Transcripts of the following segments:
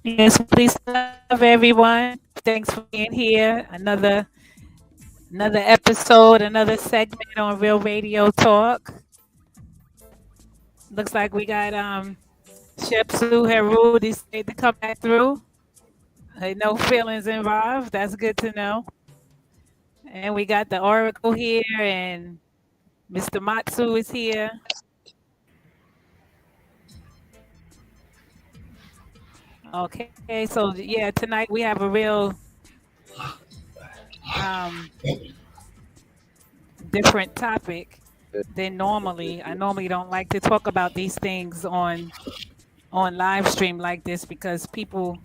Yes, please love everyone. Thanks for being here. Another episode, another segment on Real Radio Talk. Looks like we got Shepsu Heru decided to come back through. No feelings involved. That's good to know. And we got the Oracle here, and Mr. Matsu is here. Okay, so yeah, tonight we have a real different topic than normally. I normally don't like to talk about these things on live stream like this because people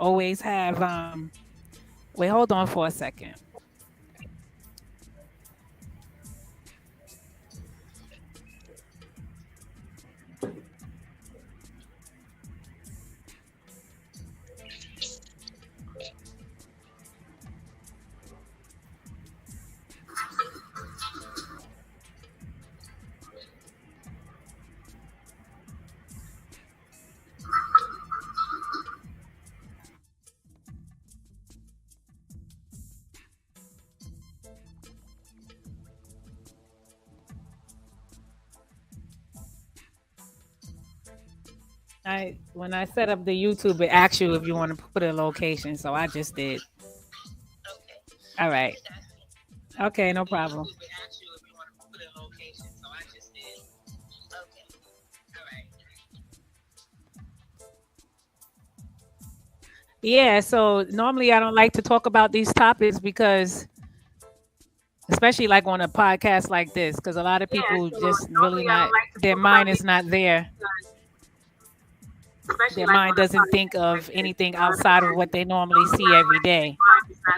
always have wait, hold on for a second. When I set up the YouTube, it asks you if you want to put a location, so I just did. All right. Okay, no problem. Yeah, so normally I don't like to talk about these topics because, especially like on a podcast like this, because a lot of people just really not, their mind is not there. Their mind doesn't think of anything outside of what they normally see every day.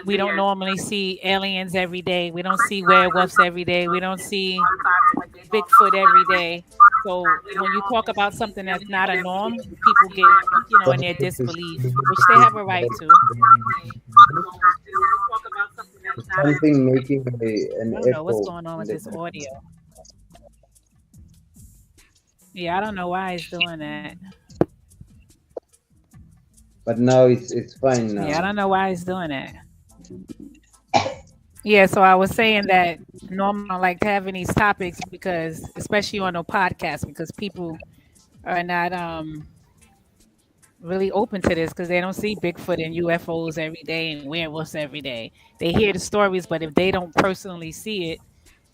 We don't normally see aliens every day. We don't see werewolves every day. We don't see Bigfoot every day. So when you talk about something that's not a norm, people get, in their disbelief, which they have a right to. something making I an don't know what's echo going on in with the this audio. Yeah, I don't know why it's doing that. but now it's fine Yeah, I now. don't know why it's doing that. Yeah, so I was saying that normally I don't like having these topics because, especially on a podcast, because people are not really open to this because they don't see Bigfoot and UFOs every day and werewolves every day. They hear the stories, but if they don't personally see it,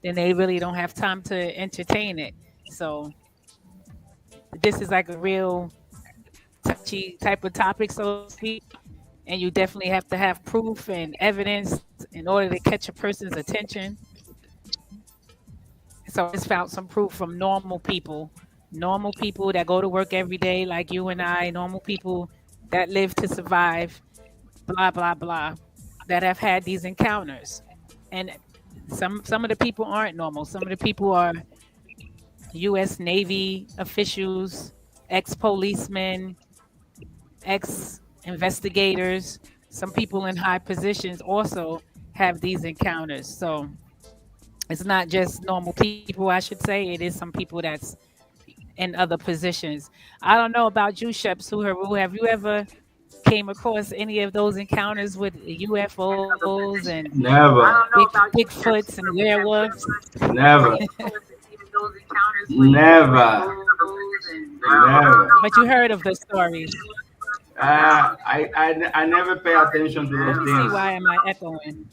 then they really don't have time to entertain it. So this is like a real touchy type of topic, so to speak. And you definitely have to have proof and evidence in order to catch a person's attention. So I just found some proof from normal people that go to work every day, like you and I, normal people that live to survive, blah blah blah, that have had these encounters. And some of the people aren't normal. Some of the people are U.S. Navy officials, ex-policemen, ex-investigators. Some people in high positions also have these encounters. So it's not just normal people, I should say. It is some people that's in other positions. I don't know about you, Shepsu Haru. Have you ever came across any of those encounters with UFOs and Never, Bigfoots and werewolves? never, never, never. But you heard of the stories. I never pay attention to Let those me see things. why am I echoing.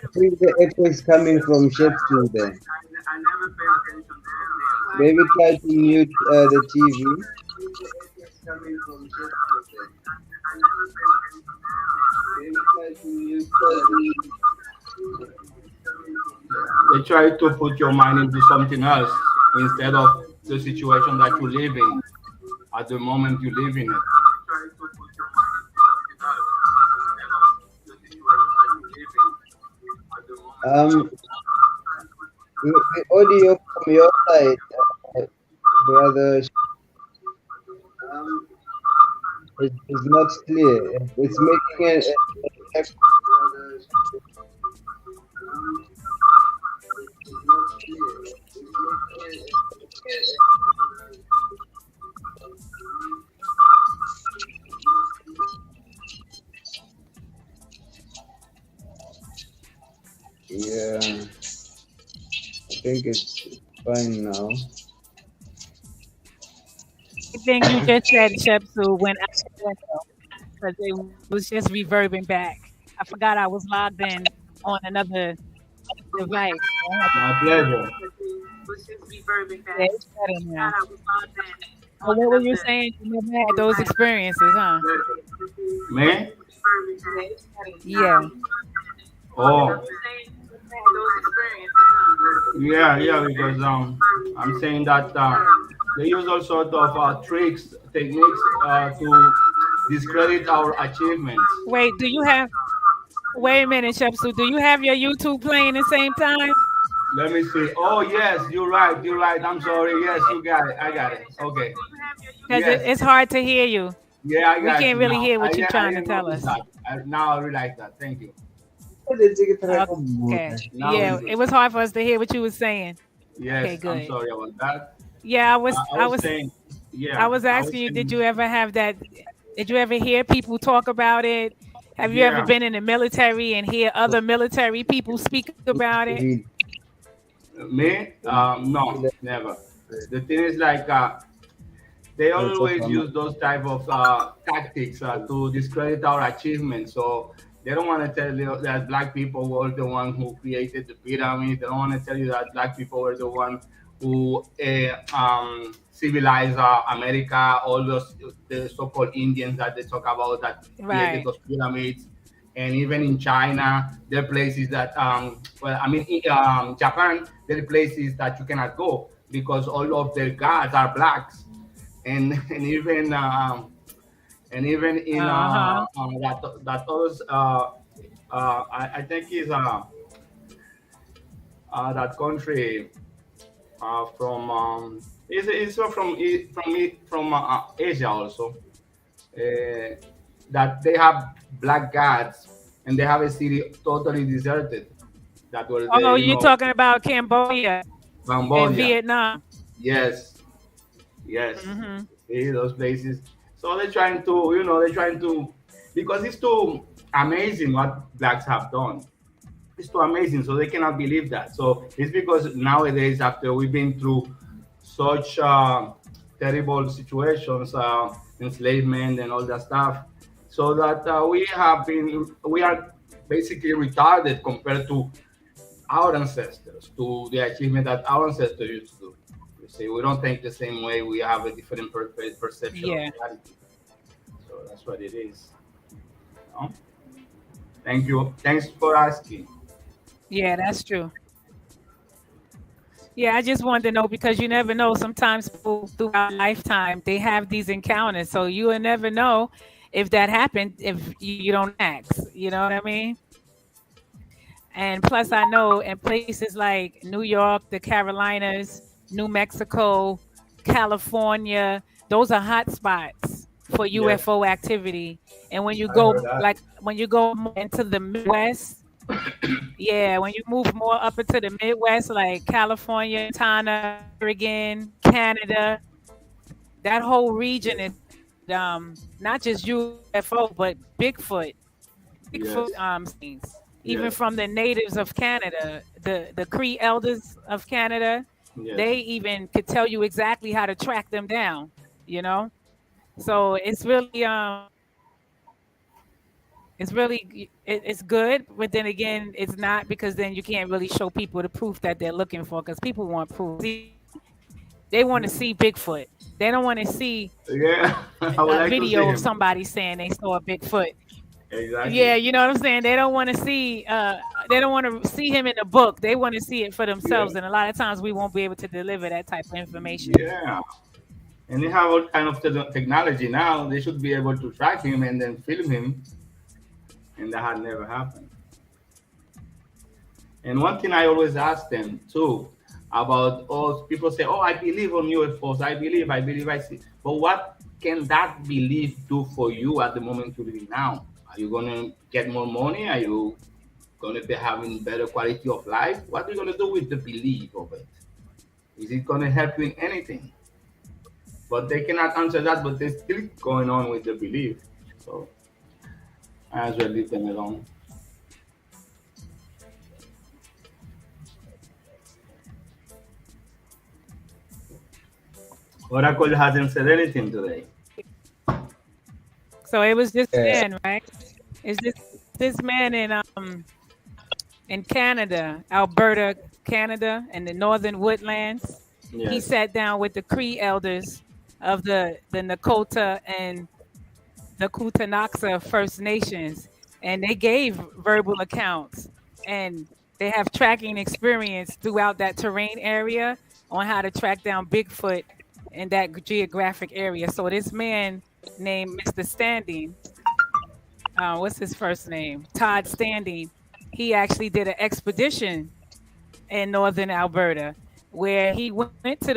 I think the echo is coming from Shepsu there. Maybe try to mute the TV. They try to put your mind into something else instead of the situation that you live in at the moment you live in it. Um, the audio from your side, brother, is not clear. It's making an echo. Yeah, I think it's fine now. Everything you just said, Shepsu, went out the window because it was just reverbing back. I forgot I was logged in on another device. So I had to My turn it off. pleasure. Yeah, it's better now. Oh, what were you saying? You never had those experiences, huh? Me? Yeah. Oh, yeah, yeah. Because I'm saying that they use all sort of tricks, techniques to discredit our achievements. Wait, do you have? Wait a minute, Shepsu. Do you have your YouTube playing the same time? Let me see. Oh yes, you're right. You're right. I'm sorry. Yes, you got it. I got it. Okay. Because Yes. it's hard to hear you. Yeah, I We got can't you really now. hear what you're I trying to didn't tell notice us. that. Now I realize that. Thank you. Okay. Now Yeah, it's it good. was hard for us to hear what you were saying. Okay, Yes, I'm good. sorry about that. Yeah, I was saying, I yeah, was I asking was you, did saying, you ever have that? Did you ever hear people talk about it? Have you ever yeah, been in the military and hear other military people speak about it? Read. me, no, never. The thing is like, they always use those type of tactics to discredit our achievements. So they don't want to tell you that black people were the one who created the pyramids. They don't want to tell you that black people were the one who civilized America. All those the so-called Indians that they talk about that created Right. those pyramids. And even in China, there are places that, well, I mean, in, Japan, there are places that you cannot go because all of their gods are blacks, and and even in Uh-huh. that others I think is that country from it's from Asia also, that they have black gods and they have a city totally deserted. That were Oh, the, you're talking about Cambodia and Cambodia. Vietnam. Yes, yes. Hmm. See those places. So they're trying to, they're trying to, because it's too amazing what blacks have done. It's too amazing, so they cannot believe that. So it's because nowadays, after we've been through such terrible situations, enslavement and all that stuff, so that we are basically retarded compared to our ancestors, to the achievement that our ancestors used to do. You see, we don't think the same way. We have a different perception of Yeah. reality. So that's what it is. You know? Thank you. Thanks for asking. Yeah, that's true. Yeah, I just wanted to know because you never know. Sometimes people throughout lifetime they have these encounters, so you will never know if that happened if you don't ask. You know what I mean? And plus, I know in places like New York, the Carolinas, New Mexico, California, those are hot spots for Yes, UFO activity. And when you I heard go, that. like, when you go more into the Midwest, yeah, when you move more up into the Midwest, like California, Montana, Oregon, Canada, that whole region is not just UFO, but Bigfoot. Bigfoot Yes, sightings, even yes, from the natives of Canada, the Cree elders of Canada, yes. they even could tell you exactly how to track them down. You know, so it's good, but then again, it's not because then you can't really show people the proof that they're looking for because people want proof. See, they want to see Bigfoot. They don't want to see Yeah, I would a like to see video of him. somebody saying they saw a Bigfoot. Exactly. Yeah, you know what I'm saying? They don't want to see they don't want to see him in the book. They want to see it for Yeah, themselves. And a lot of times we won't be able to deliver that type of information. yeah. And they have all kind of technology now. They should be able to track him and then film him, and that had never happened. And one thing I always ask them too about all people say, "Oh, I believe on UFOs. I believe, I see." But what can that belief do for you at the moment you're living now? Are you gonna get more money? Are you gonna be having better quality of life? What are you gonna do with the belief of it? Is it gonna help you in anything? But they cannot answer that, but they're still going on with the belief. So I as well leave them alone. Oracle hasn't said anything today. So it was this Yeah, man, right? It's this man in Canada, Alberta, Canada, and the northern woodlands. He Yes. sat down with the Cree elders of the Nakota and the Kootenai First Nations, and they gave verbal accounts, and they have tracking experience throughout that terrain area on how to track down Bigfoot in that geographic area. So this man named Mr. Standing, what's his first name? Todd Standing. He actually did an expedition in northern Alberta where he went to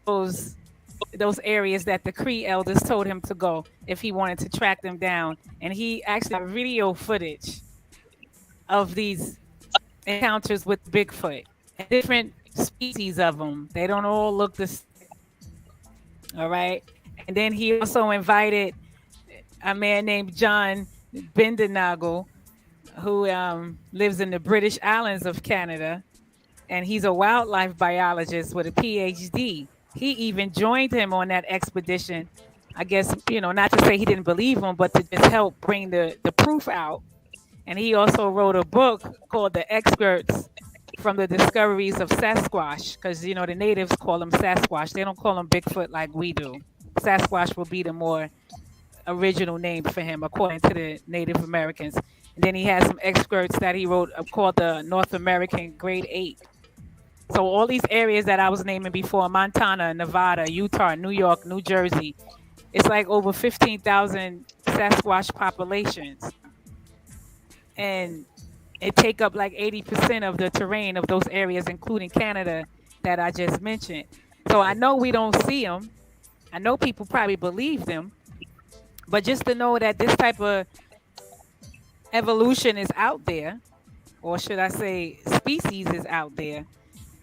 those areas that the Cree elders told him to go if he wanted to track them down. And he actually got video footage of these encounters with Bigfoot and different species of them. They don't all look the same. All right. And then he also invited a man named John Bendenagle, who lives in the British Islands of Canada, and he's a wildlife biologist with a PhD. He even joined him on that expedition. I guess, not to say he didn't believe him, but to just help bring the proof out. And he also wrote a book called The Experts from the Discoveries of Sasquatch, because, the natives call him Sasquatch. They don't call him Bigfoot like we do. Sasquatch will be the more original name for him, according to the Native Americans. And then he has some experts that he wrote called the North American Grade 8. So all these areas that I was naming before, Montana, Nevada, Utah, New York, New Jersey, it's like over 15,000 Sasquatch populations. And it take up like 80% of the terrain of those areas, including Canada that I just mentioned. So I know we don't see them. I know people probably believe them, but just to know that this type of evolution is out there, or should I say species is out there,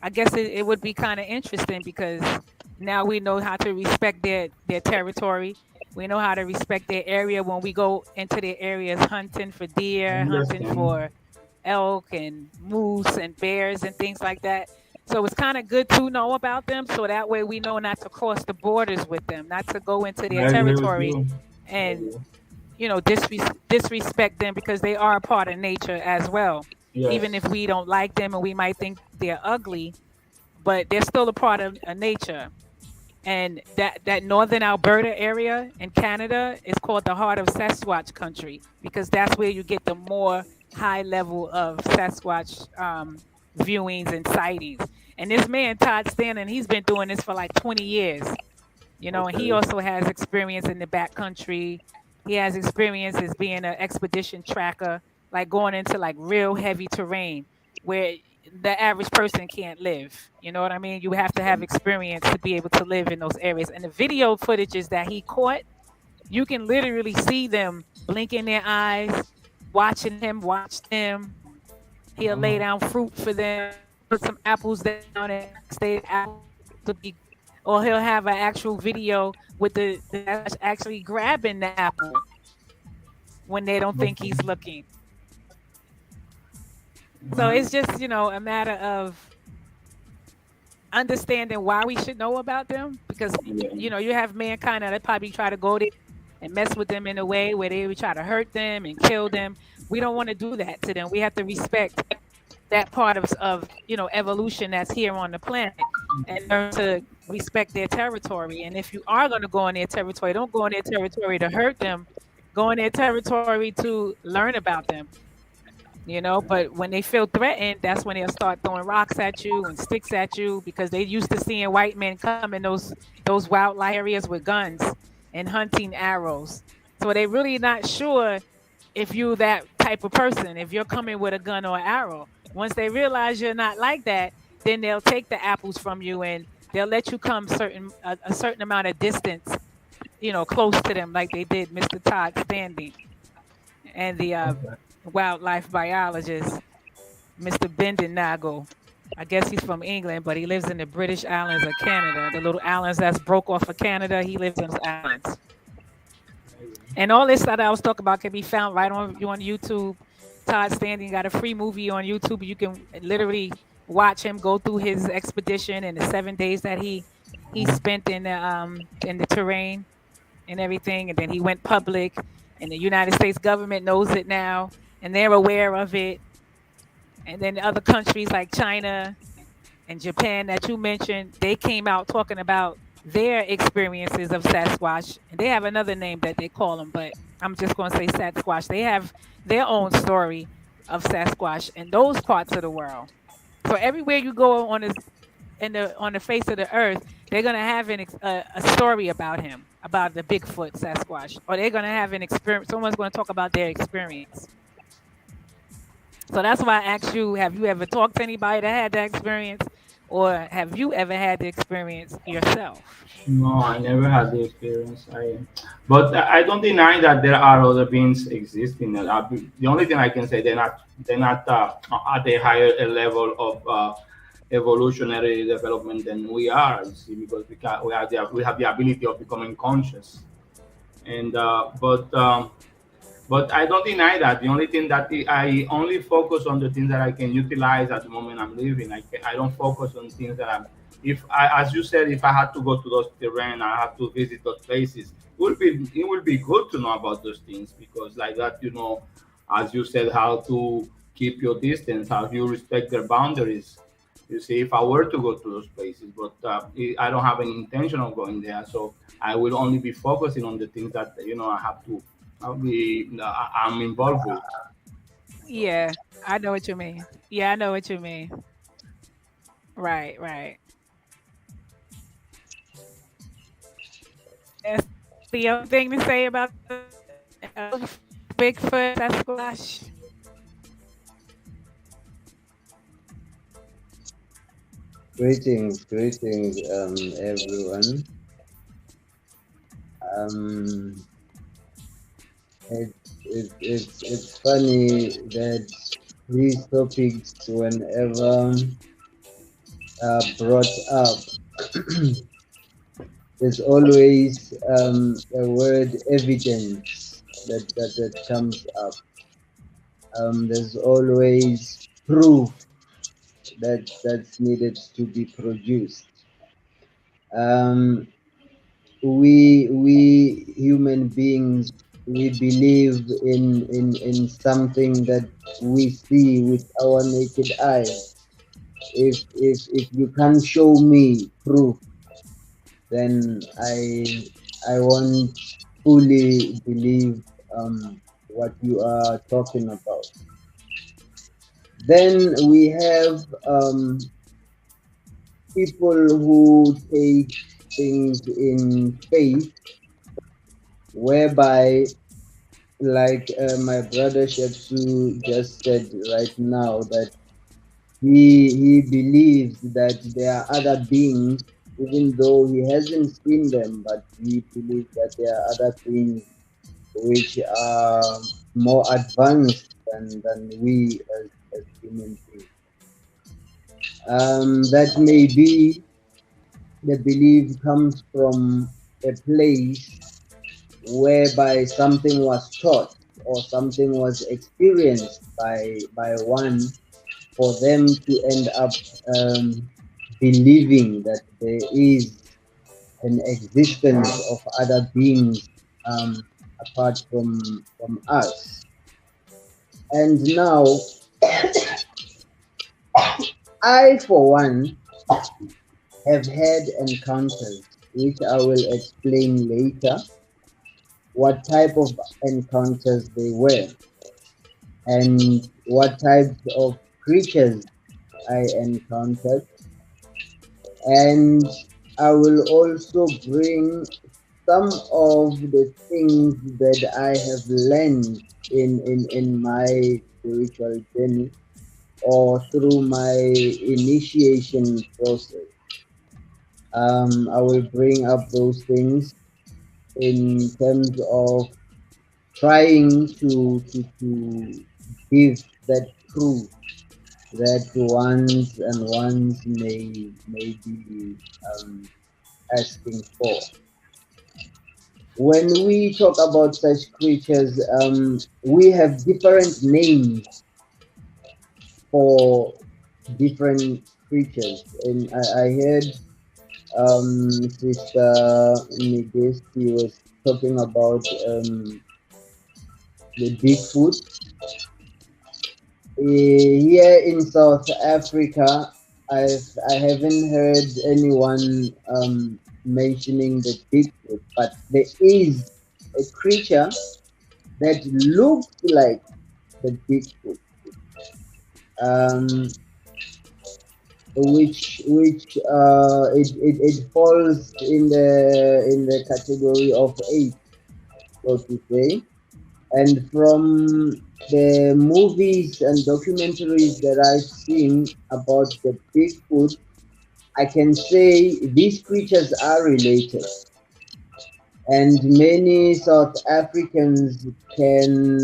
I guess it would be kind of interesting because now we know how to respect their territory. We know how to respect their area when we go into their areas hunting for I deer, hunting understand. for elk and moose and bears and things like that. So it's kind of good to know about them so that way we know not to cross the borders with them, not to go into their I agree with territory you. I and agree. disrespect them because they are a part of nature as well. Even if Yes. we don't like them and we might think they're ugly, but they're still a part of nature. And that northern Alberta area in Canada is called the heart of Sasquatch country because that's where you get the more high level of Sasquatch viewings and sightings. And this man Todd Stanton, he's been doing this for like 20 years, and he Okay. also has experience in the back country. He has experience as being an expedition tracker, like going into like real heavy terrain where the average person can't live. You know what I mean? You have to have experience to be able to live in those areas. And the video footages that he caught, you can literally see them blinking their eyes, watching him watch them. He'll lay Oh, down fruit for them, put some apples down, and the next day the apples will be, or he'll have an actual video with the Sasquatch actually grabbing the apple when they don't think he's okay. looking. So Uh, it's just, a matter of understanding why we should know about them because, yeah. you have mankind that probably try to go there and mess with them in a way where they would try to hurt them and kill them. We don't want to do that to them. We have to respect that part of evolution that's here on the planet and learn to respect their territory. And if you are going to go on their territory, don't go on their territory to hurt them. Go on their territory to learn about them. But when they feel threatened, that's when they'll start throwing rocks at you and sticks at you because they used to seeing white men come in those wildlife areas with guns and hunting arrows. So they really not sure if you're that type of person, if you're coming with a gun or an arrow. Once they realize you're not like that, then they'll take the apples from you and they'll let you come a certain amount of distance, close to them, like they did Mr. Todd Standing and the Okay. wildlife biologist, Mr. Benden Nagle. I guess he's from England, but he lives in the British Islands of Canada. The little islands that's broke off of Canada, he lives in those islands. And all this that I was talking about can be found right on YouTube. Todd Standing got a free movie on YouTube. You can literally watch him go through his expedition and the 7 days that he spent in the terrain and everything. And then he went public, and the United States government knows it now, and they're aware of it. And then other countries like China and Japan that you mentioned, they came out talking about their experiences of Sasquatch. And they have another name that they call them, but I'm just going to say Sasquatch. They have their own story of Sasquatch in those parts of the world. So everywhere you go on the face of the earth, they're gonna have a story about him, about the Bigfoot Sasquatch, or they're gonna have an experience. Someone's gonna talk about their experience. So that's why I asked you: have you ever talked to anybody that had that experience, or have you ever had the experience yourself? No, I never had the experience. But I don't deny that there are other beings existing. The only thing I can say they're not at a higher level of evolutionary development than we are. You see, because we have the ability of becoming conscious, and but I don't deny that. The only thing that I only focus on the things that I can utilize at the moment I'm living. I don't focus on things that if I, as you said, if I had to go to those terrain, I have to visit those places. It will be good to know about those things because like that, as you said, how to keep your distance, how you respect their boundaries. You see, if I were to go to those places, but I don't have any intention of going there, so I will only be focusing on the things that I have to I'm involved with. So Yeah, I know what you mean. Yeah, I know what you mean. Right, right. That's the only thing to say about the Bigfoot Sasquatch. Greetings, everyone. Um, it, It's funny that these topics, whenever brought up, there's always a word evidence that comes up. There's always proof that's needed to be produced. Um, we human beings, we believe in something that we see with our naked eye. If you can't show me proof, then I won't fully believe what you are talking about. Then we have people who take things in faith, whereby, like my brother Shepsu just said right now, that he believes that there are other beings, even though he hasn't seen them, but he believes that there are other things which are more advanced than we as human beings. That may be the belief comes from a place whereby something was taught or something was experienced by one, for them to end up believing that there is an existence of other beings apart from us. And now, I for one have had encounters which I will explain later what type of encounters they were and what types of creatures I encountered. And I will also bring some of the things that I have learned in my spiritual journey or through my initiation process. I will bring up those things in terms of trying to give that proof that ones may be asking for. When we talk about such creatures, we have different names for different creatures. And I heard Sister Nigesti was talking about the Bigfoot. Here in South Africa, I haven't heard anyone mentioning the Bigfoot, but there is a creature that looks like the Bigfoot, um, which it falls in the category of ape, so to say. And from the movies and documentaries that I've seen about the Bigfoot, I can say these creatures are related. And many South Africans can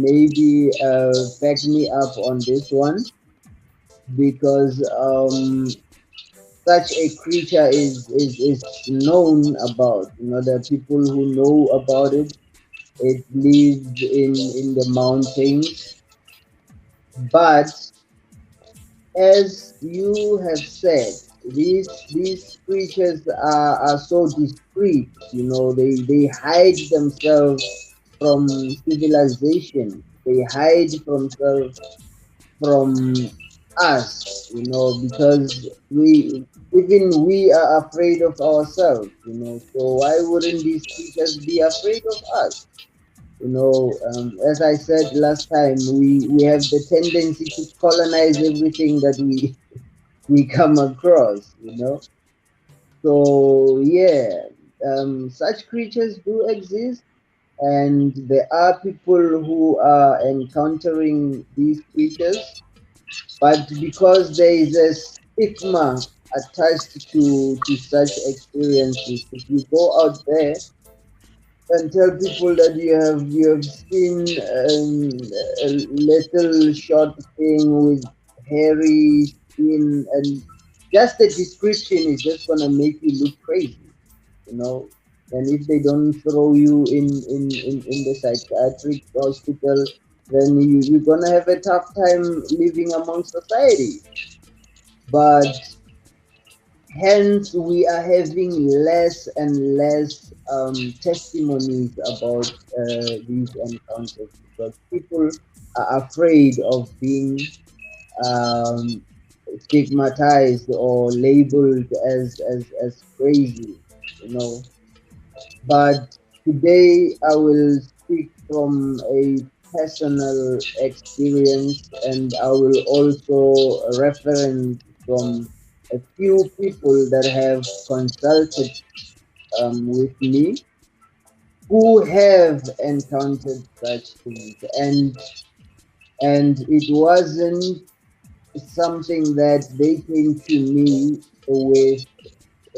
maybe back me up on this one, because such a creature is known about. You know, there are people who know about it. It lives in the mountains. But as you have said, these creatures are so discreet. You know, they hide themselves from civilization. They hide themselves from us. You know, because we are afraid of ourselves. You know, so why wouldn't these creatures be afraid of us? You know, as I said last time, we have the tendency to colonize everything that we come across. You know, so yeah, such creatures do exist, and there are people who are encountering these creatures, but because there is a stigma attached to such experiences, if you go out there and tell people that you have seen a little short thing with hairy skin, and just the description is just gonna make you look crazy, you know. And if they don't throw you in the psychiatric hospital, then you're gonna have a tough time living among society. But hence, we are having less and less testimonies about these encounters because people are afraid of being um, stigmatized or labeled as crazy, you know. But today I will speak from a personal experience, and I will also reference from a few people that have consulted with me who have encountered such things, and it wasn't something that they came to me with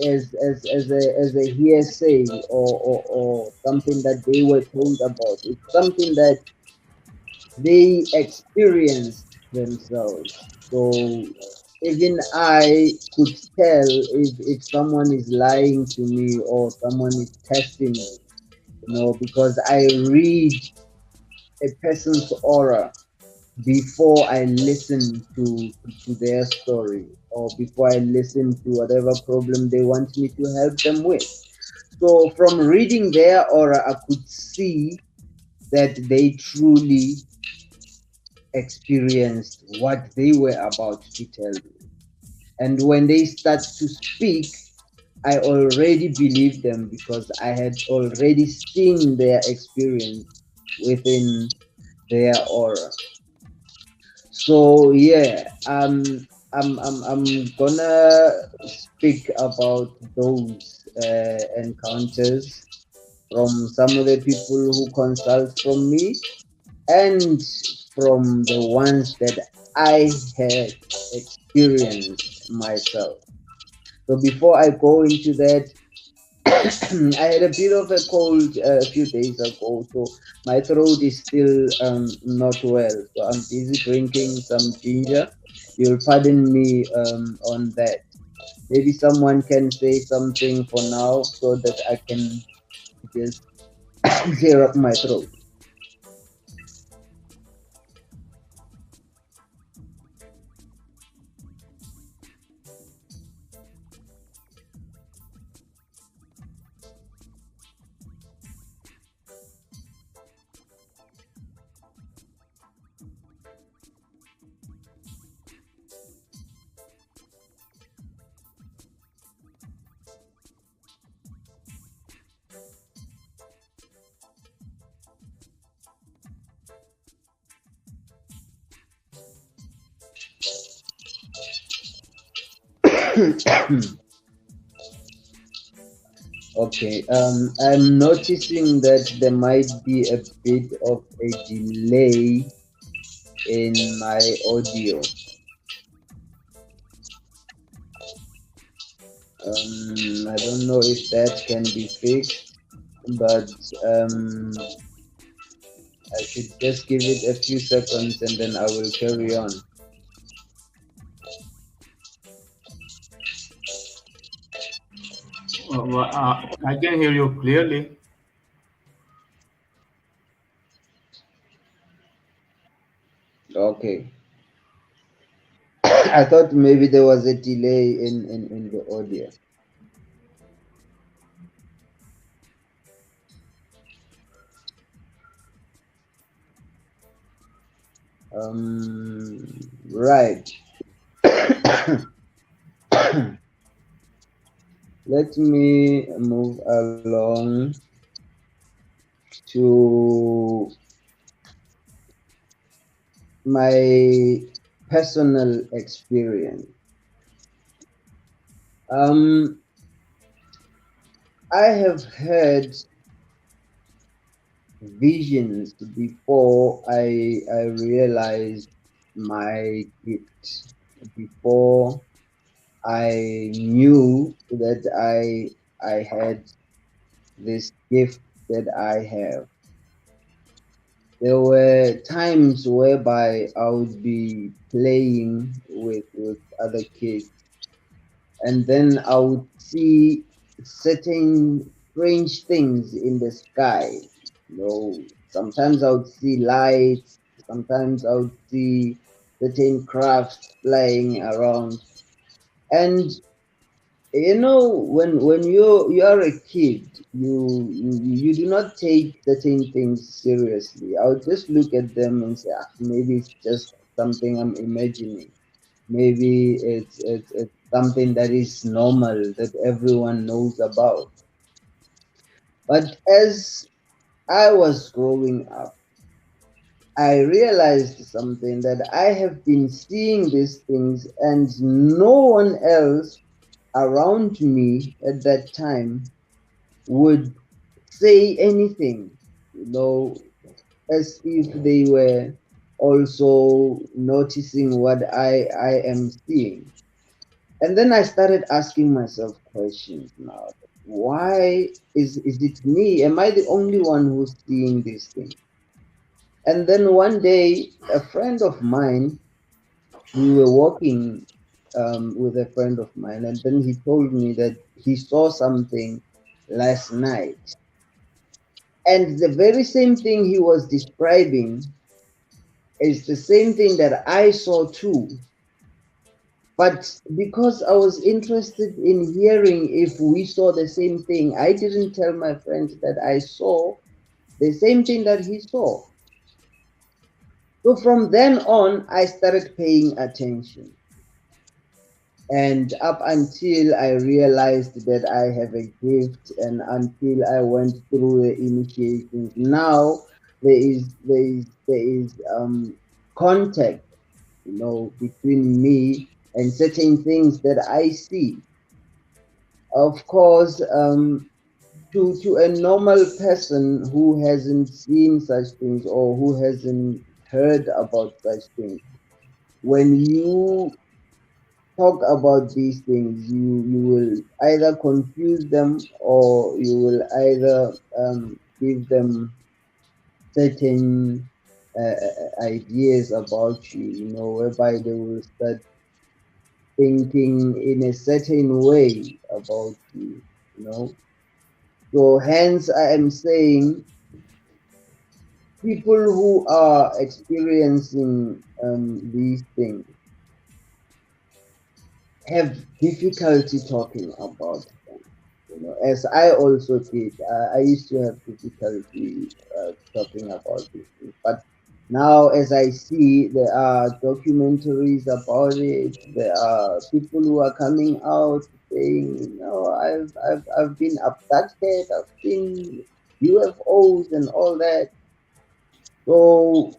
as a hearsay, or something that they were told about. It's something that they experienced themselves. So even I could tell if someone is lying to me or someone is testing me, because I read a person's aura before I listen to their story, or before I listen to whatever problem they want me to help them with. So from reading their aura, I could see that they truly experienced what they were about to tell me. And when they start to speak, I already believed them because I had already seen their experience within their aura. So yeah, I'm gonna speak about those encounters from some of the people who consult from me, and from the ones that I had experienced myself. So before I go into that, I had a bit of a cold a few days ago, so my throat is still not well. So I'm busy drinking some ginger. You'll pardon me on that. Maybe someone can say something for now so that I can just clear up my throat. Okay, I'm noticing that there might be a bit of a delay in my audio. I don't know if that can be fixed, but I should just give it a few seconds and then I will carry on. I can hear you clearly. Okay. I thought maybe there was a delay in the audio. Right. Let me move along to my personal experience. Um, I have had visions before I realized my gift, before I knew that I had this gift that I have. There were times whereby I would be playing with other kids, and then I would see certain strange things in the sky. You know, sometimes I would see lights, sometimes I would see certain crafts flying around. And when you are a kid, you do not take certain things seriously. I would just look at them and say, ah, maybe it's just something I'm imagining. Maybe it's something that is normal that everyone knows about. But as I was growing up, I realized something, that I have been seeing these things and no one else around me at that time would say anything, you know, as if they were also noticing what I am seeing. And then I started asking myself questions now. Why is it me? Am I the only one who's seeing these things? And then one day, a friend of mine, we were walking with a friend of mine, and then he told me that he saw something last night. And the very same thing he was describing is the same thing that I saw too. But because I was interested in hearing if we saw the same thing, I didn't tell my friend that I saw the same thing that he saw. So from then on, I started paying attention. And up until I realized that I have a gift, and until I went through the initiations, now there is contact, between me and certain things that I see. Of course, to a normal person who hasn't seen such things or who hasn't heard about such things, when you talk about these things, you will either confuse them, or you will either give them certain ideas about you, whereby they will start thinking in a certain way about you. So hence I am saying, people who are experiencing these things have difficulty talking about them. As I also did, I used to have difficulty talking about these things. But now, as I see, there are documentaries about it. There are people who are coming out saying, I've been abducted. I've seen UFOs and all that. So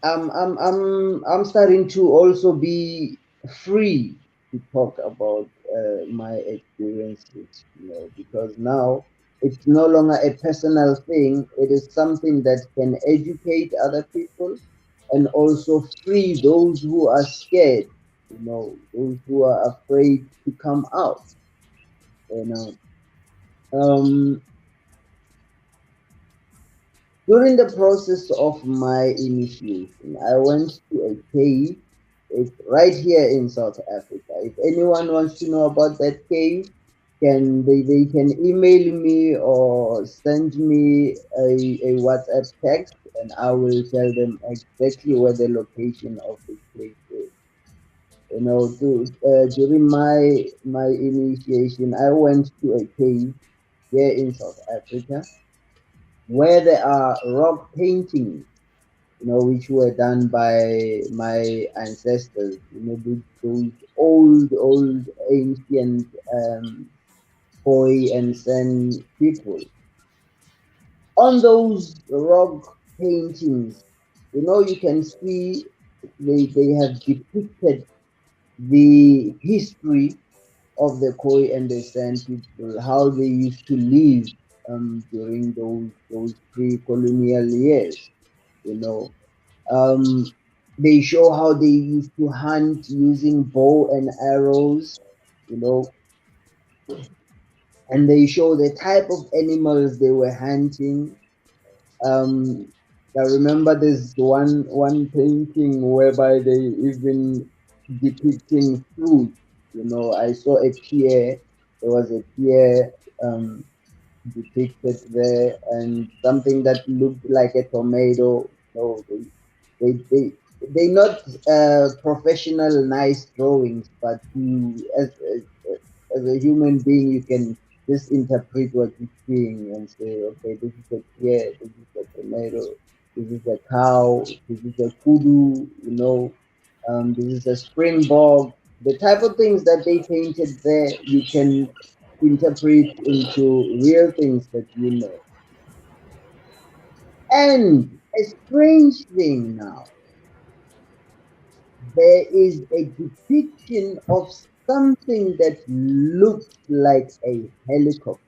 I'm starting to also be free to talk about my experiences, because now it's no longer a personal thing. It is something that can educate other people, and also free those who are scared, those who are afraid to come out. You know, um, During the process of my initiation, I went to a cave. It's right here in South Africa. If anyone wants to know about that cave, they can email me or send me a WhatsApp text, and I will tell them exactly where the location of the cave is. During my initiation, I went to a cave here in South Africa where there are rock paintings, which were done by my ancestors, those old, ancient Khoi and Sen people. On those rock paintings, you can see they have depicted the history of the Khoi and the San people, how they used to live during those pre-colonial years. You know, um, they show how they used to hunt using bow and arrows. You know, and they show the type of animals they were hunting. Um, I remember there's one painting whereby they even depicting fruit. You know, I saw a pear. There was a pear depicted there, and something that looked like a tomato. So they they not professional nice drawings, but you as a human being you can just interpret what you're seeing and say, okay, this is a pear, this is a tomato, this is a cow, this is a kudu, you know, this is a springbok. The type of things that they painted there, you can interpret into real things that you know. And a strange thing now, there is a depiction of something that looks like a helicopter,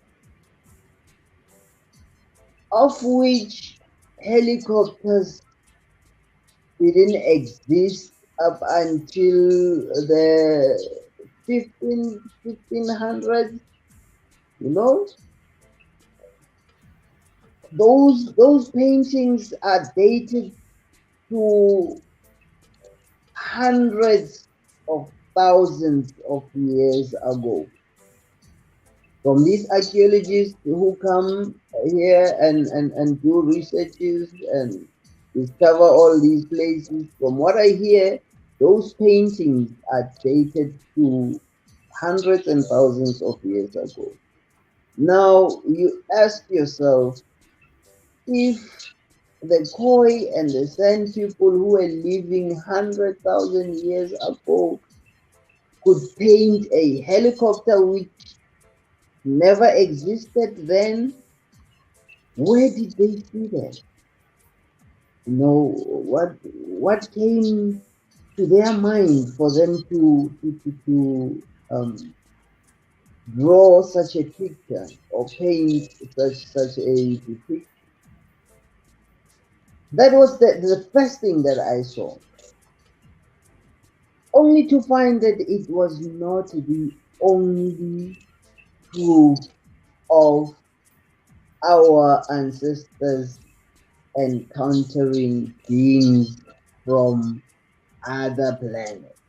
of which helicopters didn't exist up until the 1500s. You know, those paintings are dated to hundreds of thousands of years ago. From these archaeologists who come here and do researches and discover all these places, from what I hear, those paintings are dated to hundreds and thousands of years ago. Now, you ask yourself, if the Khoi and the San people who were living 100,000 years ago could paint a helicopter which never existed then, where did they see that? You know, what came to their mind for them to draw such a picture or paint such a depiction? That was the first thing that I saw, only to find that it was not the only proof of our ancestors encountering beings from other planets.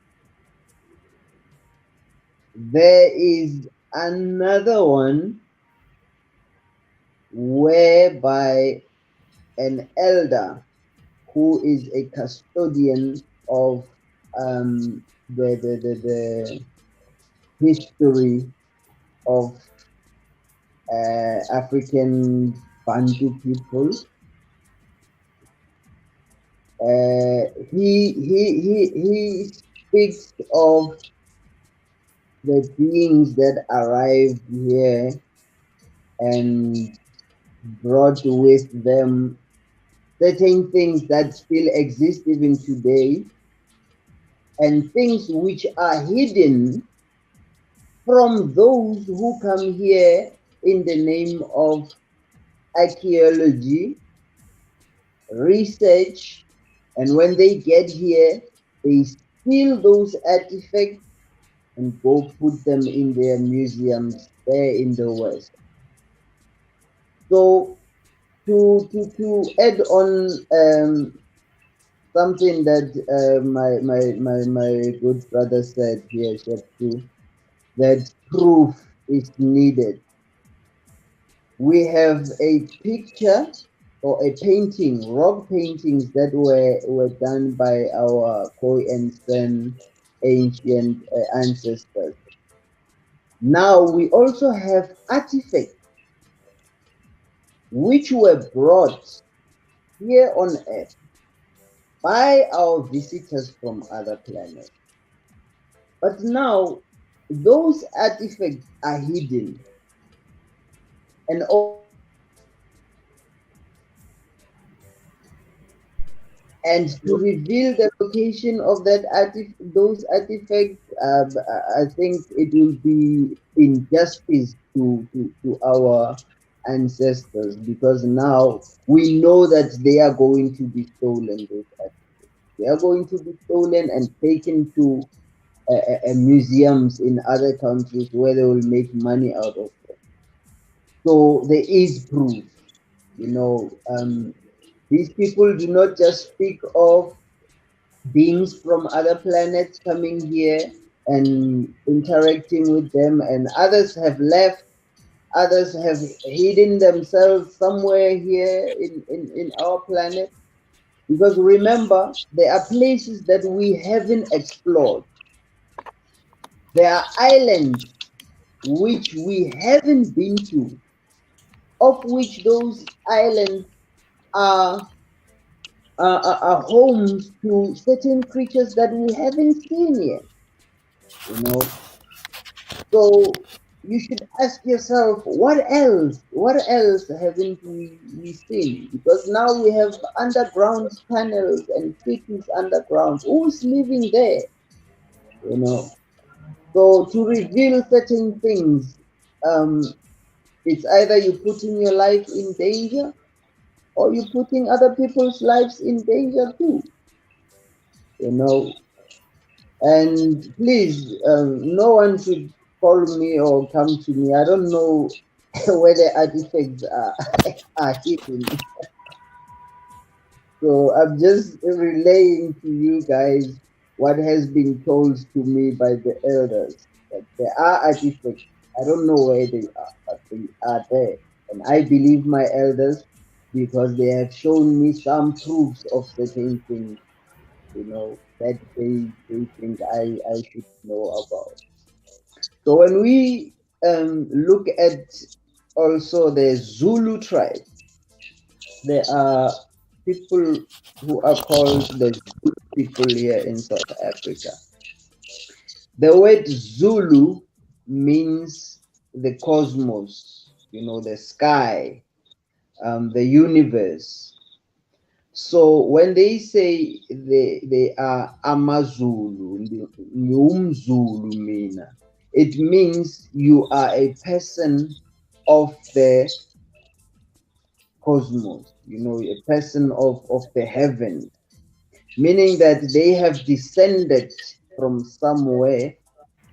There is another one whereby an elder who is a custodian of the history of African Bantu people. He speaks of the beings that arrived here and brought with them certain things that still exist even today, and things which are hidden from those who come here in the name of archaeology, research, and when they get here, they steal those artifacts and go put them in their museums there in the West. So to add on something that my good brother said here, Sheptu, that proof is needed. We have a picture or a painting, rock paintings that were done by our Khoi and San ancient ancestors. Now we also have artifacts which were brought here on Earth by our visitors from other planets. But now those artifacts are hidden, and only and to reveal the location of that those artifacts, I think it will be injustice to our ancestors, because now we know that they are going to be stolen. Those artifacts, they are going to be stolen and taken to museums in other countries where they will make money out of it. So there is proof, you know. These people do not just speak of beings from other planets coming here and interacting with them, and others have left, others have hidden themselves somewhere here in our planet. Because remember, there are places that we haven't explored. There are islands which we haven't been to, of which those islands are, are homes to certain creatures that we haven't seen yet, you know. So you should ask yourself, what else haven't we seen? Because now we have underground tunnels and cities underground. Who's living there, you know? So to reveal certain things, um, it's either you putting your life in danger or you putting other people's lives in danger too, you know. And please, no one should call me or come to me. I don't know where the artifacts are, are hidden. So I'm just relaying to you guys what has been told to me by the elders. That there are artifacts. I don't know where they are, but they are there. And I believe my elders because they have shown me some proofs of certain things, you know, that they think I should know about. So when we look at also the Zulu tribe, there are people who are called the Zulu people here in South Africa. The word Zulu means the cosmos, you know, the sky, the universe. So when they say they are Amazulu, Umzulu mina, it means you are a person of the cosmos, you know, a person of the heavens, meaning that they have descended from somewhere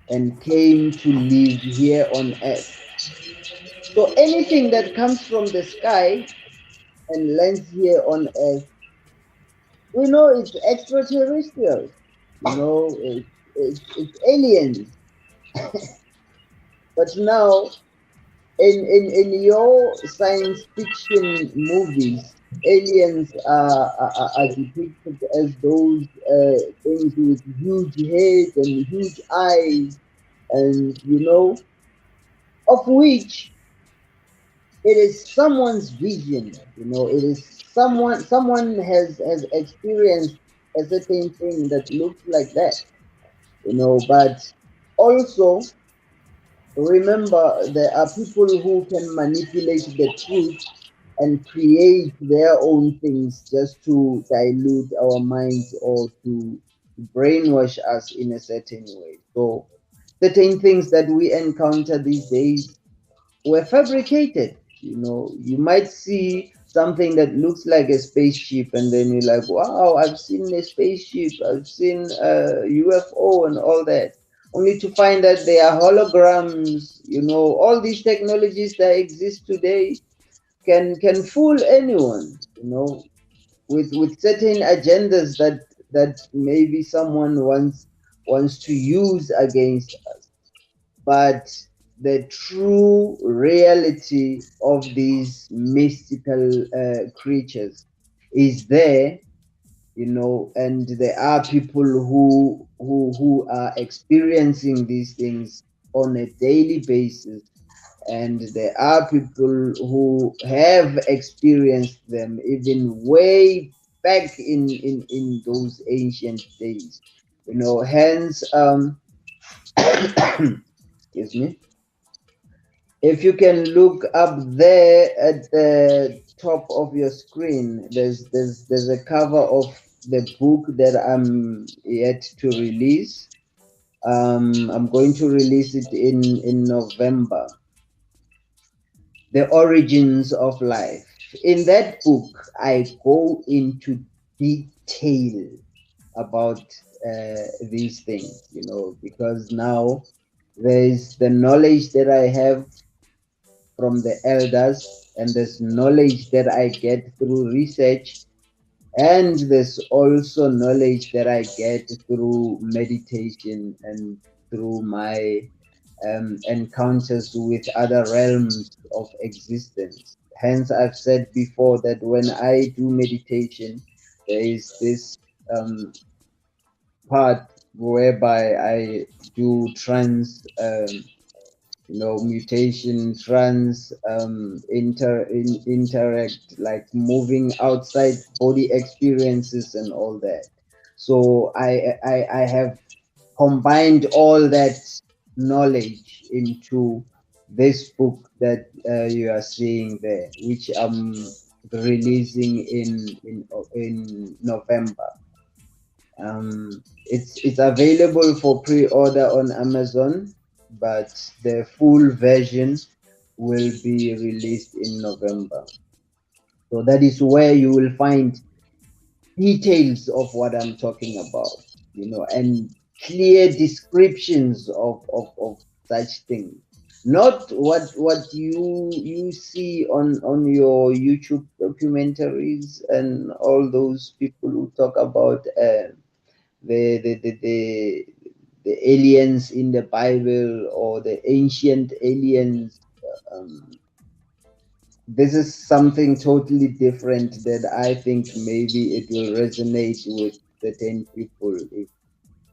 and came to live here on earth. So anything that comes from the sky and lands here on earth, we know it's extraterrestrial, you know, it's aliens. But now, in your science fiction movies, aliens are depicted as those things with huge heads and huge eyes, and you know, of which it is someone's vision. You know, it is someone has experienced a certain thing that looks like that. You know, but also remember there are people who can manipulate the truth and create their own things just to dilute our minds or to brainwash us in a certain way. So certain things that we encounter these days were fabricated. You know, you might see something that looks like a spaceship, and then you're like, wow, I've seen a spaceship, I've seen a UFO, and all that. Only to find that they are holograms. You know, all these technologies that exist today can fool anyone. You know, with certain agendas that maybe someone wants to use against us, but the true reality of these mystical creatures is there, you know, and there are people who are experiencing these things on a daily basis, and there are people who have experienced them even way back in those ancient days, you know. Hence excuse me, if you can look up there at the top of your screen, there's a cover of the book that I'm yet to release. I'm going to release it in November. The Origins of Life. In that book, I go into detail about these things, you know, because now there's the knowledge that I have from the elders, and there's knowledge that I get through research, and there's also knowledge that I get through meditation and through my encounters with other realms of existence. Hence, I've said before that when I do meditation, there is this um, part whereby I do trance, mutation, trance, interact, like moving outside body experiences and all that. So I have combined all that knowledge into this book that you are seeing there, which I'm releasing in November. It's available for pre-order on Amazon, but the full version will be released in November. So that is where you will find details of what I'm talking about, and clear descriptions of such things. Not what you see on your YouTube documentaries and all those people who talk about the, the, the, the, the aliens in the Bible or the ancient aliens. Um, this is something totally different that I think maybe it will resonate with certain people if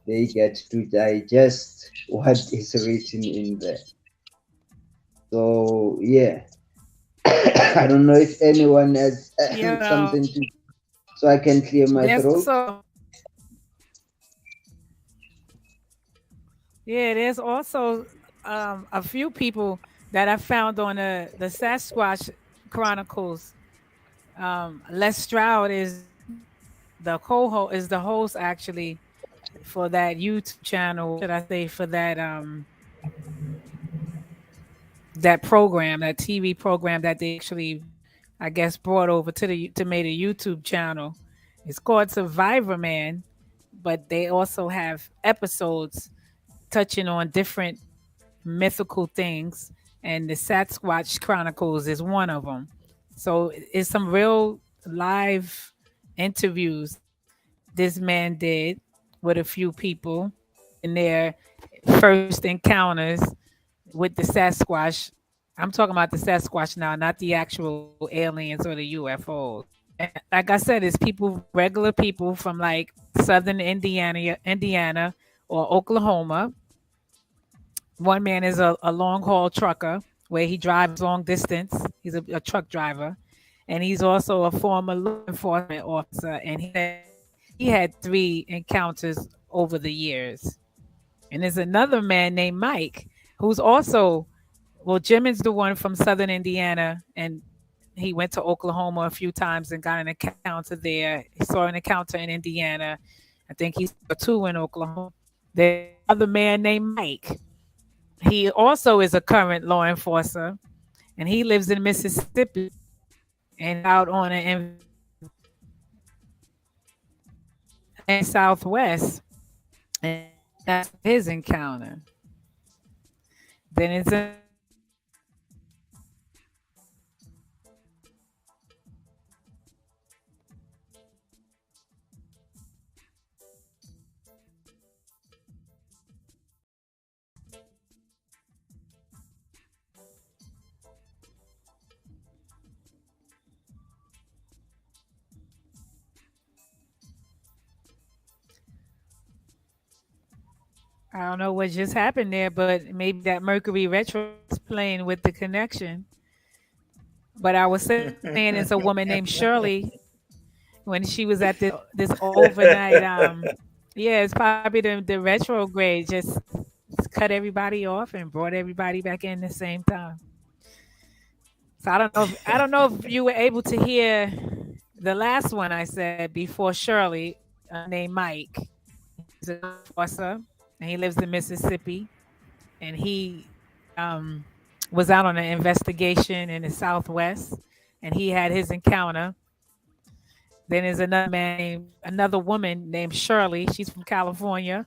they get to digest what is written in there. So yeah, I don't know if anyone has Yeah, something to, so I can clear my there's throat. also there's also a few people that I found on the Sasquatch Chronicles. Les Stroud is the host actually for that YouTube channel. Should I say for that program, that TV program that they actually, I guess, brought over to made a YouTube channel. It's called Survivor Man, but they also have episodes touching on different mythical things, and the Sasquatch Chronicles is one of them. So it's some real live interviews this man did with a few people in their first encounters with the Sasquatch. I'm talking about the Sasquatch now, not the actual aliens or the UFOs. And like I said, it's people, regular people from like southern Indiana or Oklahoma. One man is a long haul trucker where he drives long distance. He's a truck driver. And he's also a former law enforcement officer. And he said he had three encounters over the years. And there's another man named Mike who's also, well, Jim is the one from southern Indiana. And he went to Oklahoma a few times and got an encounter there. He saw an encounter in Indiana. I think he saw two in Oklahoma. There's another man named Mike. He also is a current law enforcer, and he lives in Mississippi and out on an Southwest, and that's his encounter. Then it's another man named Shirley. She lives in Mississippi, and I don't know what just happened there, but maybe that Mercury retrograde is playing with the connection. But I was saying it's a woman named Shirley when she was at this overnight. Yeah, it's probably the retrograde just cut everybody off and brought everybody back in the same time. So I don't know if you were able to hear the last one I said before Shirley, named Mike. He's a law enforcer and he lives in Mississippi, and he um, was out on an investigation in the Southwest, and he had his encounter. Then there's another woman named Shirley. She's from California,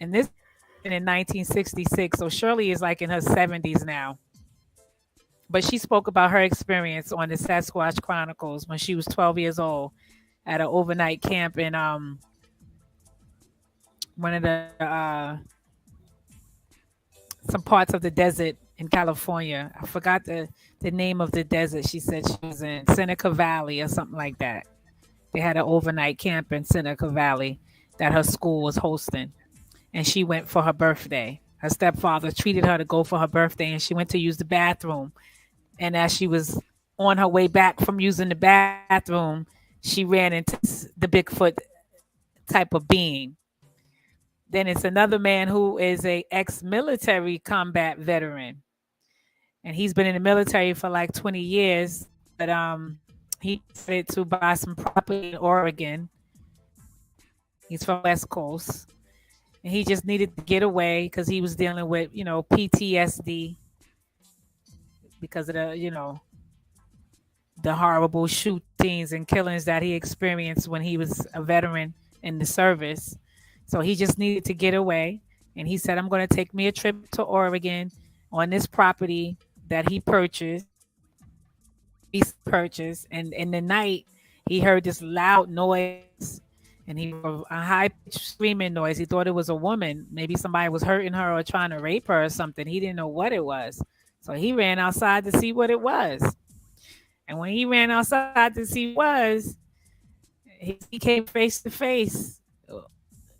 and this happened in 1966. So Shirley is like in her 70s now, But she spoke about her experience on the Sasquatch Chronicles when she was 12 years old at an overnight camp in one of some parts of the desert in California. I forgot the name of the desert. She said she was in Seneca Valley or something like that. They had an overnight camp in Seneca Valley that her school was hosting, and she went for her birthday. Her stepfather treated her to go for her birthday, and she went to use the bathroom. And as she was on her way back from using the bathroom, she ran into the Bigfoot type of being. Then it's another man who is a ex-military combat veteran, and he's been in the military for like 20 years. But he decided to buy some property in Oregon. He's from West Coast, and he just needed to get away because he was dealing with PTSD because of the horrible shootings and killings that he experienced when he was a veteran in the service. So he just needed to get away. And he said, I'm going to take me a trip to Oregon on this property that he purchased, recent purchase. And in the night, he heard this loud noise and he heard a high pitched screaming noise. He thought it was a woman. Maybe somebody was hurting her or trying to rape her or something. He didn't know what it was. So he ran outside to see what it was. And when he ran outside to see what it was, he came face to face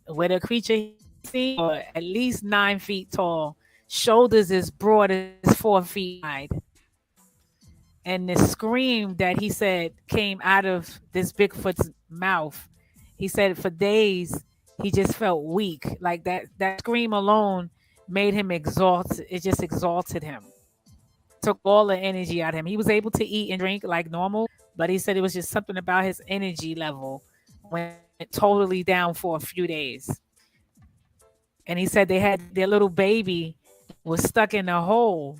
with a creature he seen at least 9 feet tall, shoulders as broad as 4 feet wide. And the scream that he said came out of this Bigfoot's mouth. He said for days he just felt weak. Like that scream alone made him exhausted. It just exalted him. Took all the energy out of him. He was able to eat and drink like normal, but he said it was just something about his energy level went totally down for a few days. And he said they had their little baby was stuck in a hole,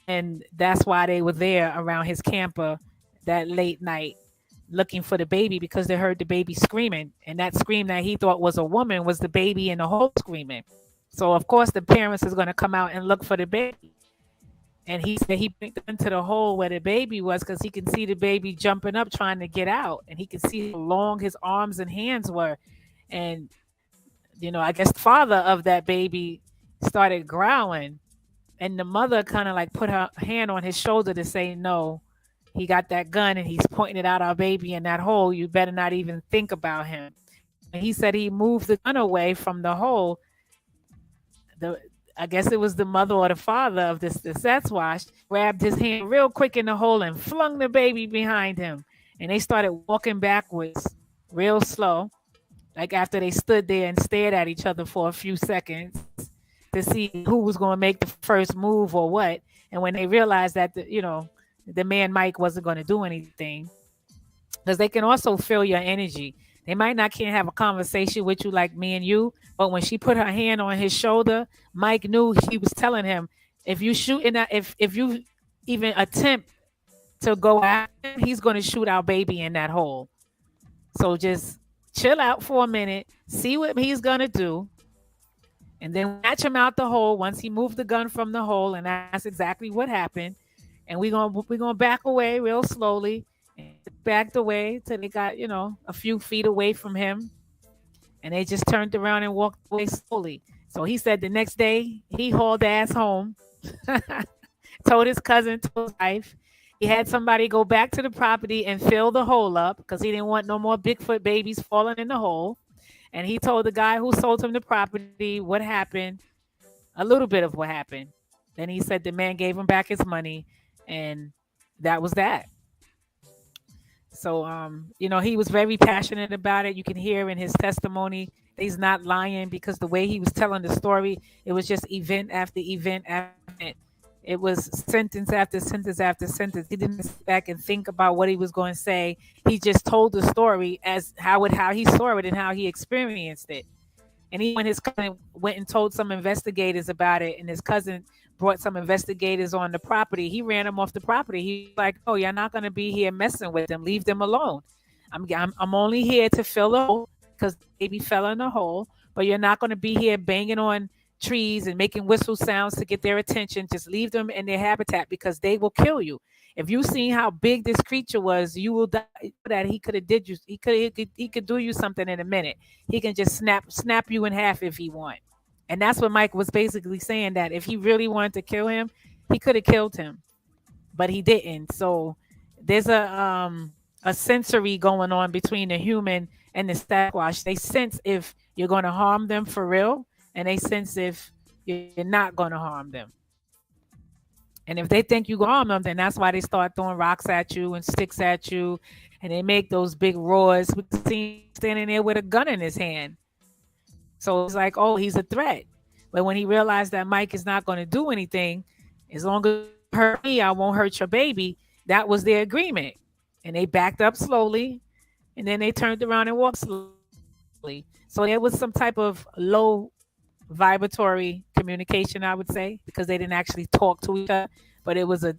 and that's why they were there around his camper that late night looking for the baby because they heard the baby screaming, and that scream that he thought was a woman was the baby in the hole screaming. So of course the parents is going to come out and look for the baby. And he said he went into the hole where the baby was because he can see the baby jumping up trying to get out, and he could see how long his arms and hands were. And I guess the father of that baby started growling, and the mother kind of like put her hand on his shoulder to say, no, he got that gun and he's pointing it out our baby in that hole. You better not even think about him. And he said he moved the gun away from the hole. I guess it was the mother or the father of the Sasquatch grabbed his hand real quick in the hole and flung the baby behind him. And they started walking backwards real slow, like after they stood there and stared at each other for a few seconds to see who was going to make the first move or what. And when they realized that the man Mike wasn't going to do anything, because they can also feel your energy. They might not can't have a conversation with you like me and you, but when she put her hand on his shoulder, Mike knew she was telling him, if you shoot in that, if you even attempt to go after him, he's going to shoot our baby in that hole. So just chill out for a minute, see what he's going to do, and then watch him out the hole once he moved the gun from the hole, and that's exactly what happened. And we're gonna back away real slowly, and backed away till they got a few feet away from him, and they just turned around and walked away slowly. So he said the next day he hauled ass home, told his cousin, told his wife. He had somebody go back to the property and fill the hole up because he didn't want no more Bigfoot babies falling in the hole. And he told the guy who sold him the property what happened, a little bit of what happened. Then he said the man gave him back his money, and that was that. So, he was very passionate about it. You can hear in his testimony that he's not lying because the way he was telling the story, it was just event after event after event. It was sentence after sentence after sentence. He didn't sit back and think about what he was going to say. He just told the story as how he saw it and how he experienced it. And even when his cousin went and told some investigators about it, and his cousin brought some investigators on the property, he ran them off the property. He was like, "Oh, you're not going to be here messing with them. Leave them alone. I'm only here to fill the hole because the baby fell in the hole. But you're not going to be here banging on trees and making whistle sounds to get their attention. Just leave them in their habitat because they will kill you. If you seen how big this creature was, you will die. That he could have did you. He could do you something in a minute. He can just snap you in half if he want. And that's what Mike was basically saying, that if he really wanted to kill him, he could have killed him, but he didn't. So there's a sensory going on between the human and the Sasquatch. They sense if you're going to harm them for real, and they sense if you're not going to harm them. And if they think you're going to harm them, then that's why they start throwing rocks at you and sticks at you, and they make those big roars. We see Mike standing there with a gun in his hand. So it's like, oh, he's a threat. But when he realized that Mike is not going to do anything, as long as you don't hurt me, I won't hurt your baby. That was their agreement. And they backed up slowly, and then they turned around and walked slowly. So there was some type of low vibratory communication, I would say, because they didn't actually talk to each other, but it was a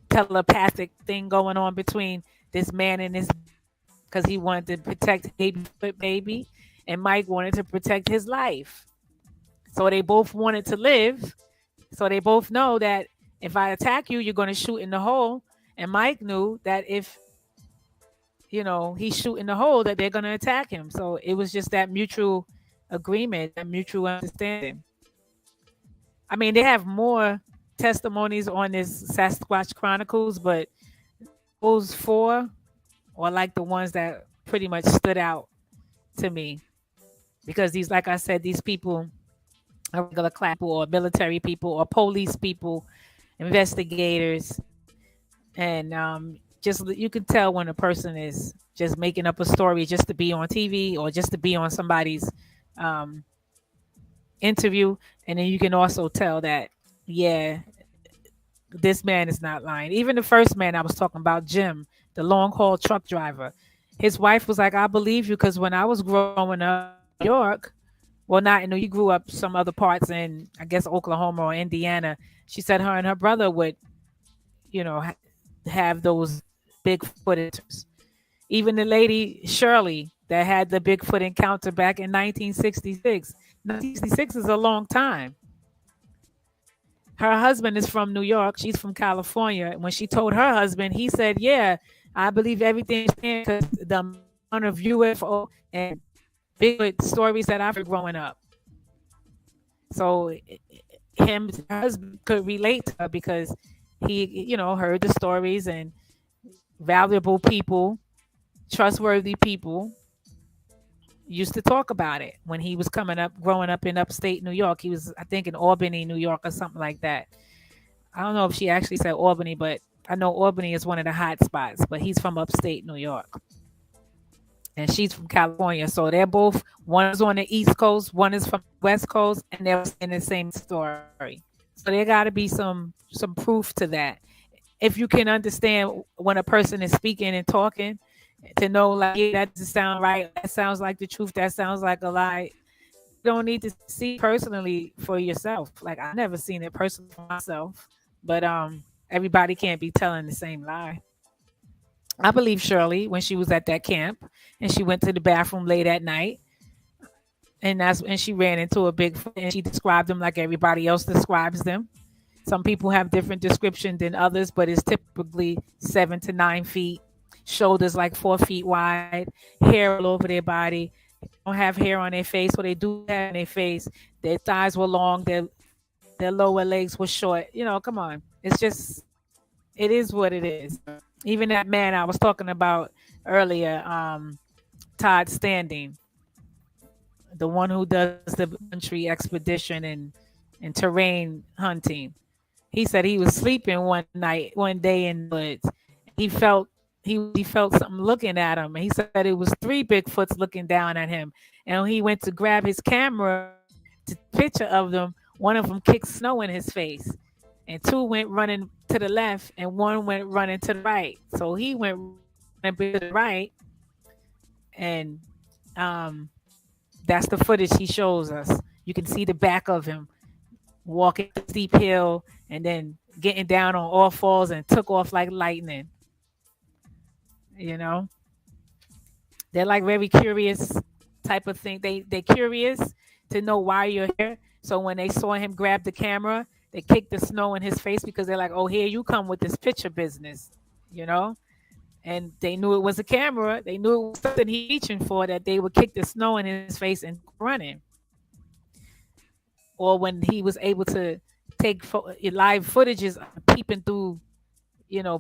telepathic thing going on between this man and this baby, because he wanted to protect baby, and Mike wanted to protect his life. So they both wanted to live. So they both know that if I attack you, you're going to shoot in the hole. And Mike knew that if he's shooting the hole, that they're going to attack him. So it was just that mutual agreement, that mutual understanding. I mean, they have more testimonies on this Sasquatch Chronicles, but those four are like the ones that pretty much stood out to me, because these, like I said, these people are regular class people or military people or police people, investigators, and just you can tell when a person is just making up a story just to be on TV or just to be on somebody's um, interview, and then you can also tell that, yeah, this man is not lying. Even the first man I was talking about, Jim, the long haul truck driver, his wife was like, I believe you, because when I was growing up in New York, well, not in New York, he grew up some other parts in, I guess, Oklahoma or Indiana. She said her and her brother would, have those Bigfoot encounters. Even the lady Shirley that had the Bigfoot encounter back in 1966. 1966 is a long time. Her husband is from New York. She's from California. When she told her husband, he said, yeah, I believe everything, because the amount of UFO and Bigfoot stories that I've heard growing up. So her husband could relate to her because he, heard the stories, and valuable people, trustworthy people used to talk about it when he was growing up in upstate New York. He was, I think, in Albany, New York, or something like that. I don't know if she actually said Albany, but I know Albany is one of the hot spots, but he's from upstate New York. And she's from California. So they're both, one is on the East Coast, one is from the West Coast, and they're in the same story. So there got to be some proof to that. If you can understand when a person is speaking and talking, to know, like, yeah, that doesn't sound right, that sounds like the truth, that sounds like a lie. You don't need to see personally for yourself. Like, I never seen it personally for myself, but everybody can't be telling the same lie. I believe Shirley when she was at that camp and she went to the bathroom late at night, and she ran into a Bigfoot, and she described them like everybody else describes them. Some people have different description than others, but it's typically 7 to 9 feet, shoulders like 4 feet wide, hair all over their body. They don't have hair on their face, what they do have on their face. Their thighs were long, their lower legs were short. Come on. It's just, it is what it is. Even that man I was talking about earlier, Todd Standing, the one who does the country expedition and terrain hunting. He said he was sleeping one day in the woods. He felt something looking at him. And he said it was 3 Bigfoots looking down at him. And when he went to grab his camera to take a picture of them, one of them kicked snow in his face. And 2 went running to the left, and 1 went running to the right. So he went running to the right, and that's the footage he shows us. You can see the back of him walking the steep hill and then getting down on all fours and took off like lightning. They're like very curious type of thing. They're curious to know why you're here. So when they saw him grab the camera, they kicked the snow in his face because they're like, "Oh, here you come with this picture business," you know. And they knew it was a camera. They knew it was something he reaching for. That they would kick the snow in his face and go running. Or when he was able to take live footages peeping through,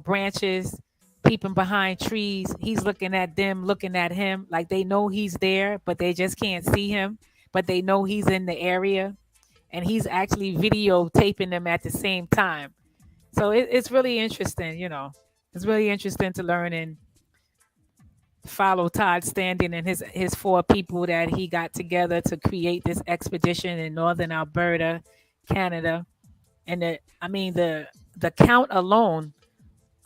branches, peeping behind trees. He's looking at them, looking at him, like they know he's there, but they just can't see him. But they know he's in the area, and he's actually videotaping them at the same time. So it's really interesting. It's really interesting to learn and follow Todd Standing and his four people that he got together to create this expedition in northern Alberta, Canada. And the count alone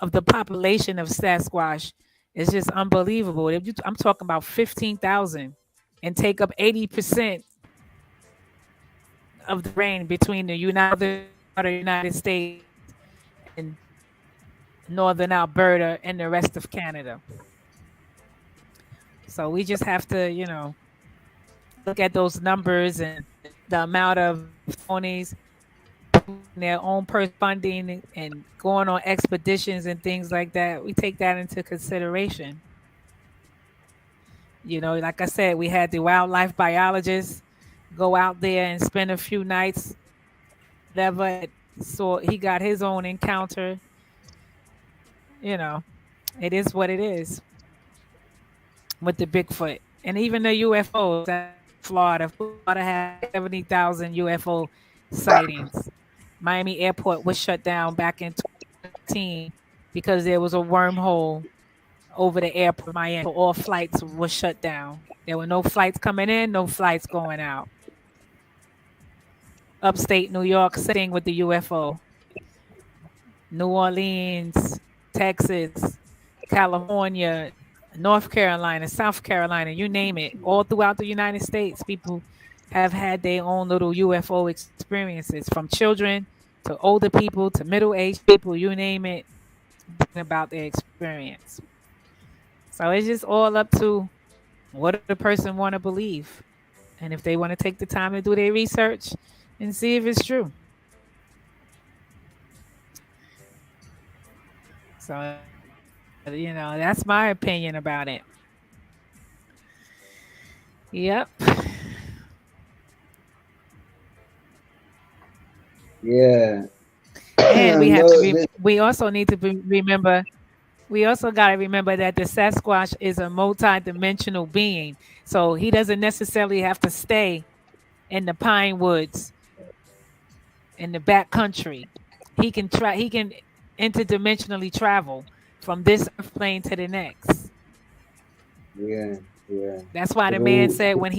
of the population of Sasquatch is just unbelievable. I'm talking about 15,000, and take up 80% of the range between the United States and northern Alberta and the rest of Canada. So we just have to, look at those numbers and the amount of testimonies, people putting their own purse funding and going on expeditions and things like that. We take that into consideration. Like I said, we had the wildlife biologists go out there and spend a few nights, whatever. So he got his own encounter. You know, it is what it is with the Bigfoot. And even the UFOs out in Florida. Florida had 70,000 UFO sightings. Miami Airport was shut down back in 2019 because there was a wormhole over the airport in Miami. So all flights were shut down. There were no flights coming in, no flights going out. Upstate New York, same thing with the UFO. New Orleans, Texas, California, North Carolina, South Carolina, you name it, all throughout the United States, people have had their own little UFO experiences, from children to older people to middle-aged people, you name it, about their experience. So it's just all up to what the person want to believe, and if they want to take the time to do their research and see if it's true. So, that's my opinion about it. Yep. Yeah. And we have to No, we also need to remember, we also got to remember that the Sasquatch is a multi-dimensional being. So he doesn't necessarily have to stay in the pine woods in the back country. He can interdimensionally travel from this earth plane to the next. yeah, yeah. That's why the man Through, said when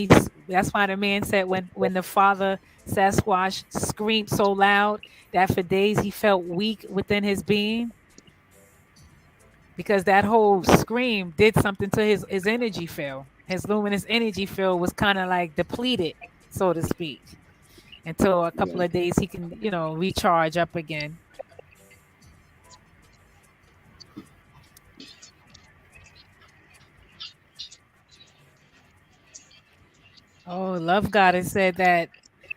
the father Sasquatch screamed so loud that for days he felt weak within his being, because that whole scream did something to his energy field. His luminous energy field was kind of like depleted, so to speak, until a yeah. couple of days he can, recharge up again. Oh, Love Goddess said that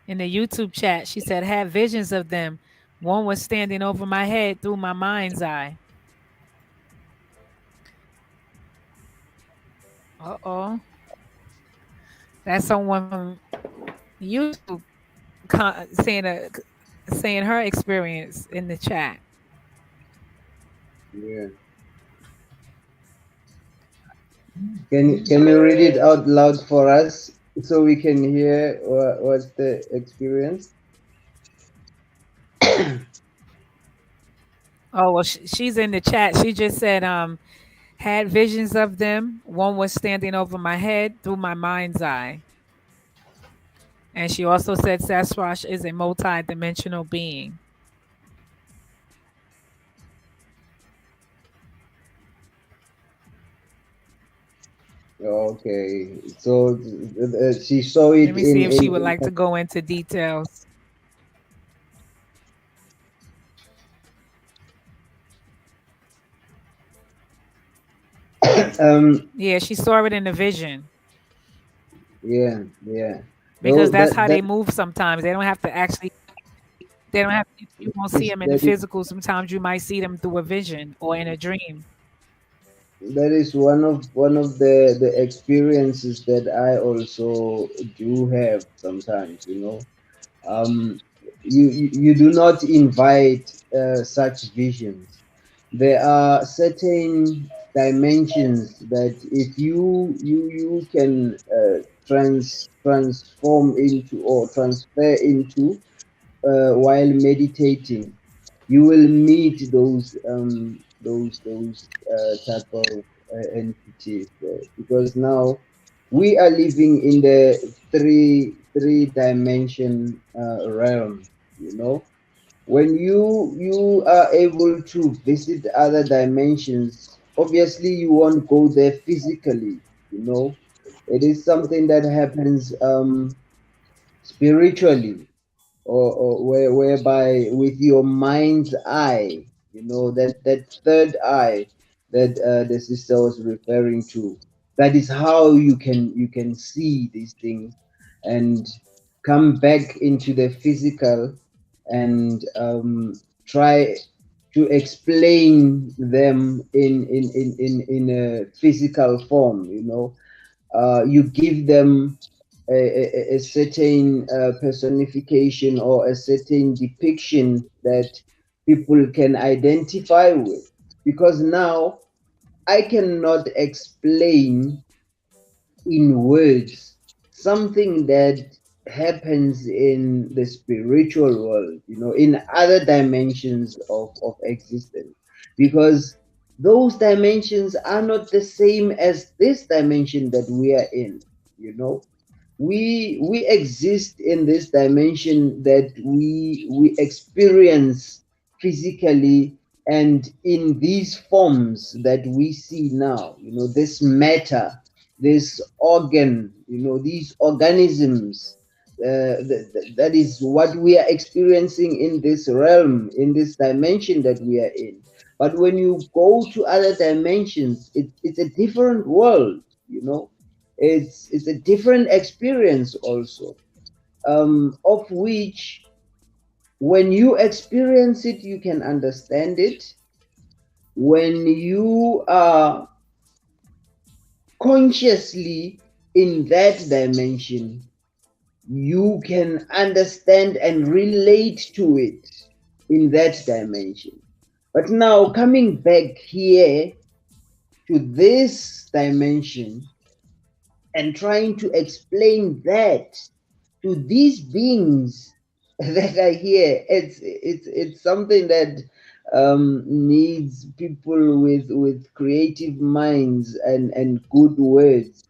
in the YouTube chat. She said, had visions of them. One was standing over my head through my mind's eye. Uh-oh. That's someone from YouTube saying her experience in the chat. Yeah. Can you read it out loud for us so we can hear what's the experience? Oh, well, she's in the chat. She just said, had visions of them. One was standing over my head through my mind's eye. And she also said Sasquatch is a multi-dimensional being. Okay, so she saw it Let me see in if she would like to go into details. Yeah, she saw it in the vision. Yeah, yeah. because No, that's how they that move sometimes. They don't have to actually, they don't have, you won't see is them in the that is physical. Sometimes you might see them through a vision or in a dream. that is one of the experiences that I also do have sometimes. Um, you do not invite such visions. There are certain dimensions that if you can transform into or transfer into while meditating, you will meet those type of entities, because now we are living in the three dimension realm. When you are able to visit other dimensions, obviously you won't go there physically. you know it is something that happens spiritually, or whereby with your mind's eye, that third eye that the sister was referring to. That is how you can see these things and come back into the physical, and try to explain them in a physical form. You give them a certain personification or a certain depiction that people can identify with, because now I cannot explain in words something that happens in the spiritual world, in other dimensions of existence, because those dimensions are not the same as this dimension that we are in. you know we exist in this dimension that we experience physically, and in these forms that we see now, this matter, this organ, these organisms, that is what we are experiencing in this realm, in this dimension that we are in. But when you go to other dimensions, it's a different world. It's a different experience also, of which when you experience it, you can understand it. When you are consciously in that dimension, you can understand and relate to it in that dimension. But now, coming back here to this dimension and trying to explain that to these beings that are here, it's something that needs people with creative minds and good words.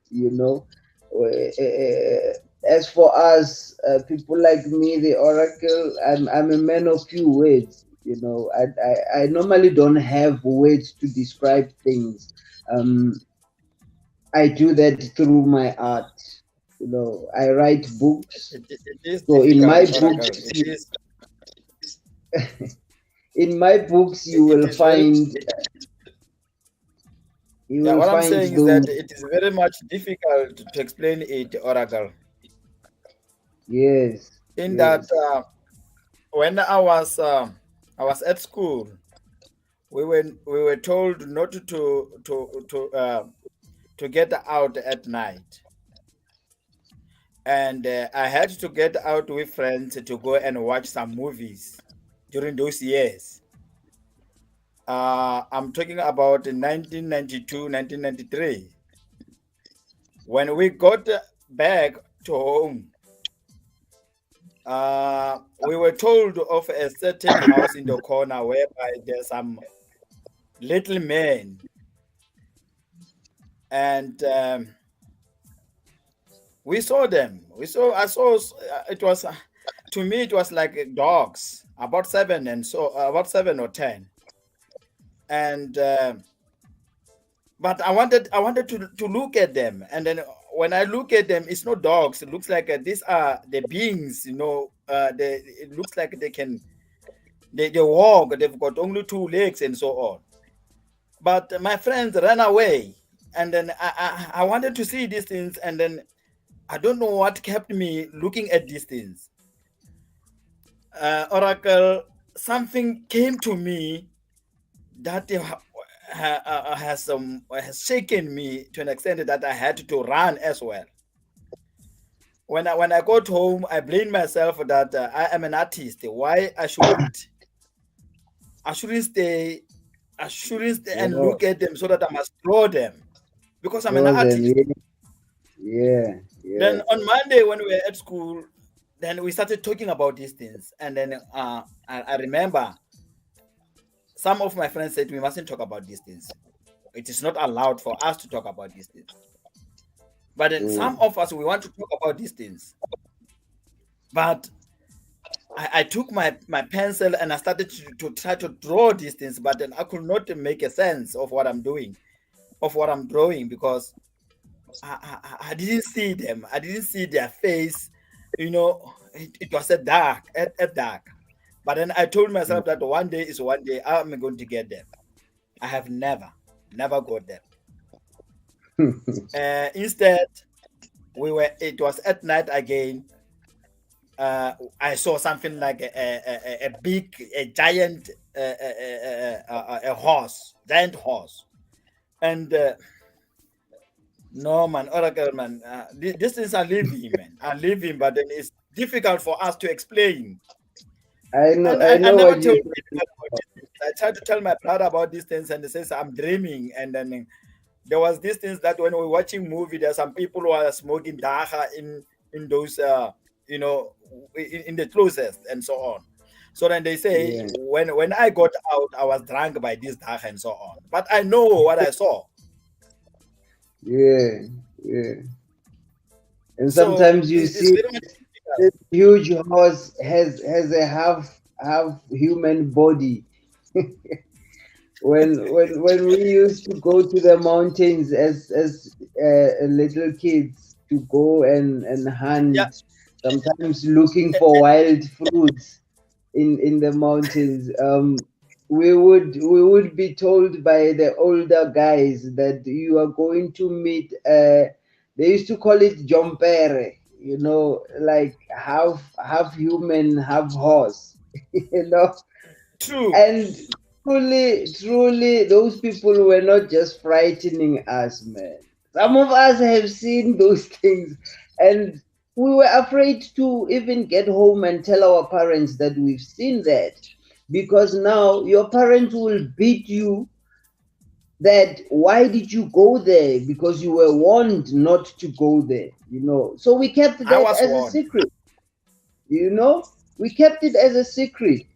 As for us, people like me, the Oracle, I'm a man of few words. I normally don't have words to describe things. I do that through my art. I write books. It is So in my difficult, books, Oracle. you will It is very. find Yeah, what I'm saying is those. that it is very much difficult to explain it, Oracle. Yes, In that, yes. when I was at school, we were told not to get out at night, and I had to get out with friends to go and watch some movies during those years. I'm talking about 1992, 1993. When we got back to home, we were told of a certain house in the corner whereby there's some little men, and we saw them. I saw. It was to me. It was like dogs, about seven, and so about 7 or 10, and. But I wanted to look at them, and then when I look at them, it's not dogs. It looks like these are the beings. It looks like they walk. They've got only 2 legs and so on. But my friends ran away, and then I wanted to see these things, and then I don't know what kept me looking at these things. Oracle, something came to me that has shaken me to an extent that I had to run as well. When I got home, I blamed myself that I am an artist. Why I shouldn't stay You and know, look at them so that I must draw them because I'm an draw them. artist. Yeah, Then yeah, on Monday when we were at school, then we started talking about these things, and then I remember some of my friends said we mustn't talk about these things. It is not allowed for us to talk about these things. But then true. some of us we want to talk about these things. But I took my pencil and I started to try to draw these things, but then I could not make a sense of what I'm doing, of what I'm drawing, because I didn't see them. I didn't see their face. It was a dark. But then I told myself that one day is one day I'm going to get them. I have never got them. Instead, it was at night again. I saw something like a giant a horse, giant horse, and no man, Oracle man, these things are living, man, are living, but then it's difficult for us to explain. And I I know never what told you. anyone about these things. I tried to tell my brother about these things, and he says I'm dreaming. And then there was these things that when we were watching movie, there are some people who are smoking dacha in those you know in the closest and so on. So then they say Yeah, when I got out, I was drunk by this dacha and so on. But I know what I saw. yeah, yeah. And So sometimes you it's see very much difficult. this huge horse has a half human body. When we used to go to the mountains as little kids to go and Yeah, hunt, sometimes looking for wild fruits in the mountains, we would be told by the older guys that you are going to meet, they used to call it jompere, like half human, half horse. you know true. and truly, those people were not just frightening us, man. Some of us have seen those things, and we were afraid to even get home and tell our parents that we've seen that, because now your parents will beat you. That why did you go there? Because you were warned not to go there. So we kept I that was as a warned. secret. We kept it as a secret.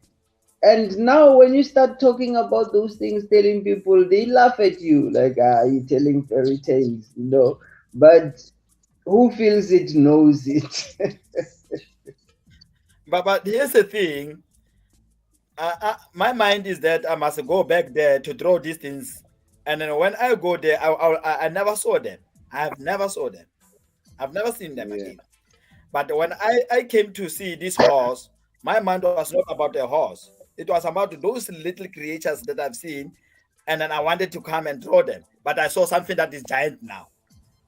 And now, when you start talking about those things, telling people, they laugh at you like, you telling fairy tales. But who feels it knows it. But here's the thing. My mind is that I must go back there to draw these things, and then when I go there, I never saw them. I have never saw them. I've never seen them Yeah, again. But when I came to see this horse, my mind was not about a horse. It was about those little creatures that I've seen, and then I wanted to come and draw them. But I saw something that is giant now.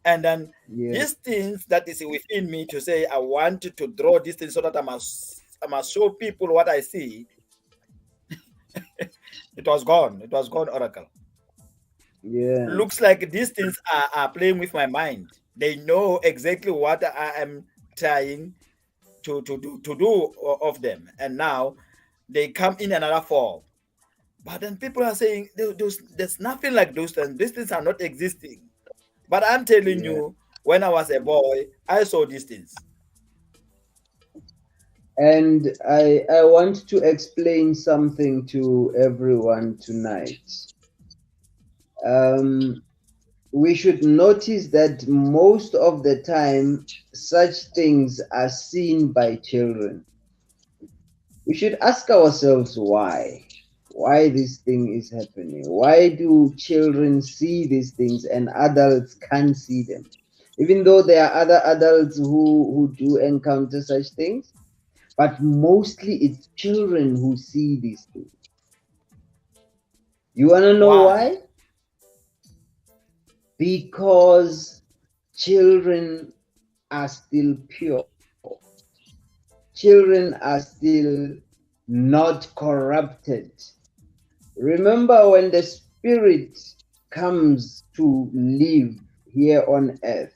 And then yeah, these things that is within me to say I wanted to draw these things so that I must show people what I see. It was gone. It was gone, Oracle. yeah, Looks like these things are playing with my mind. They know exactly what I am trying to do of them. And now they come in another form. But then people are saying there's nothing like those things. These things are not existing. But I'm telling yeah. you, when I was a boy, I saw these things. And I want to explain something to everyone tonight. Um, we should notice that most of the time, such things are seen by children. We should ask ourselves why this thing is happening. Why do children see these things and adults can't see them? Even though there are other adults who do encounter such things, but mostly it's children who see these things. You want to know Why? why? Because children are still pure. Children are still not corrupted. Remember, when the spirit comes to live here on earth,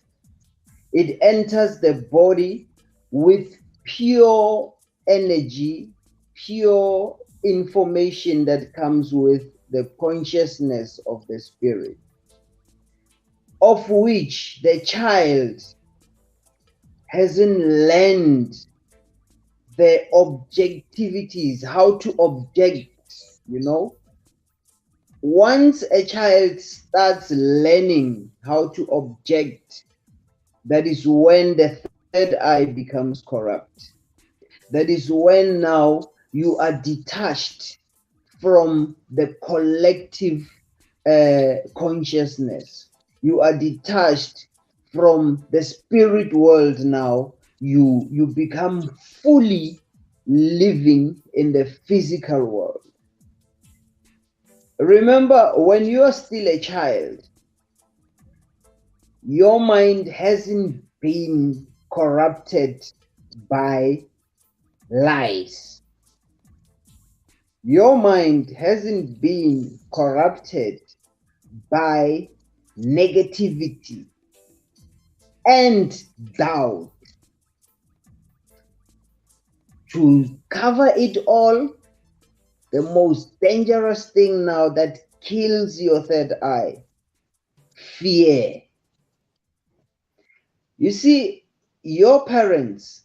it enters the body with pure energy, pure information that comes with the consciousness of the spirit, of which the child hasn't learned the objectivities, how to object, you know. Once a child starts learning how to object, that is when the third eye becomes corrupt. That is when now you are detached from the collective consciousness. You are detached from the spirit world now. You become fully living in the physical world. Remember, when you are still a child, your mind hasn't been corrupted by lies. Your mind hasn't been corrupted by negativity and doubt. To cover it all, the most dangerous thing now that kills your third eye, fear. You see, your parents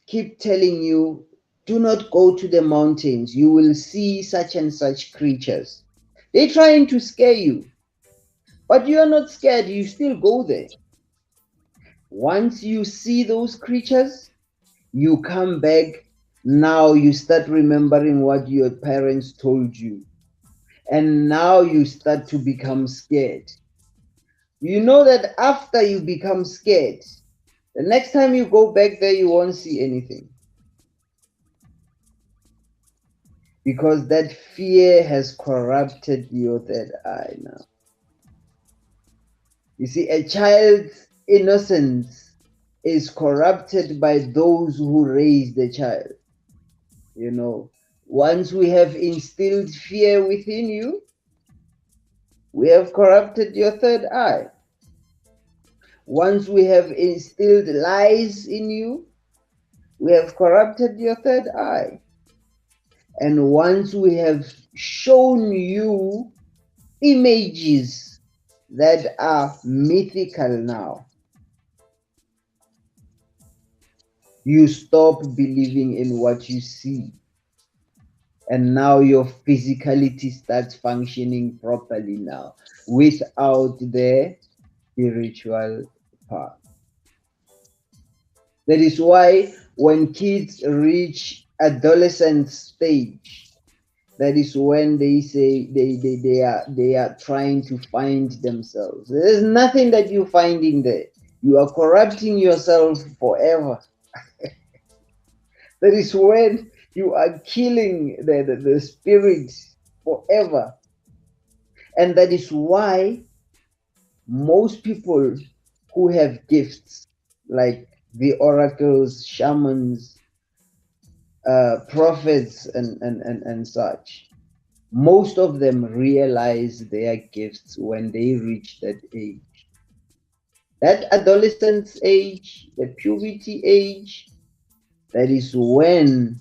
keep telling you, do not go to the mountains, you will see such and such creatures. They're trying to scare you, but you are not scared, you still go there. Once you see those creatures, you come back. Now you start remembering what your parents told you, and now you start to become scared. You know that after you become scared, the next time you go back there, you won't see anything, because that fear has corrupted your third eye now. You see, a child's innocence is corrupted by those who raise the child. You know, once we have instilled fear within you, we have corrupted your third eye. Once we have instilled lies in you, we have corrupted your third eye. And once we have shown you images that are mythical now, you stop believing in what you see. And now your physicality starts functioning properly now without the spiritual part. That is why when kids reach adolescent stage, that is when they say they are trying to find themselves. There's nothing that you're finding there. You are corrupting yourself forever. That is when you are killing the spirit forever. And that is why most people who have gifts, like the oracles, shamans, prophets, and such, most of them realize their gifts when they reach that age. That adolescence age, the puberty age, that is when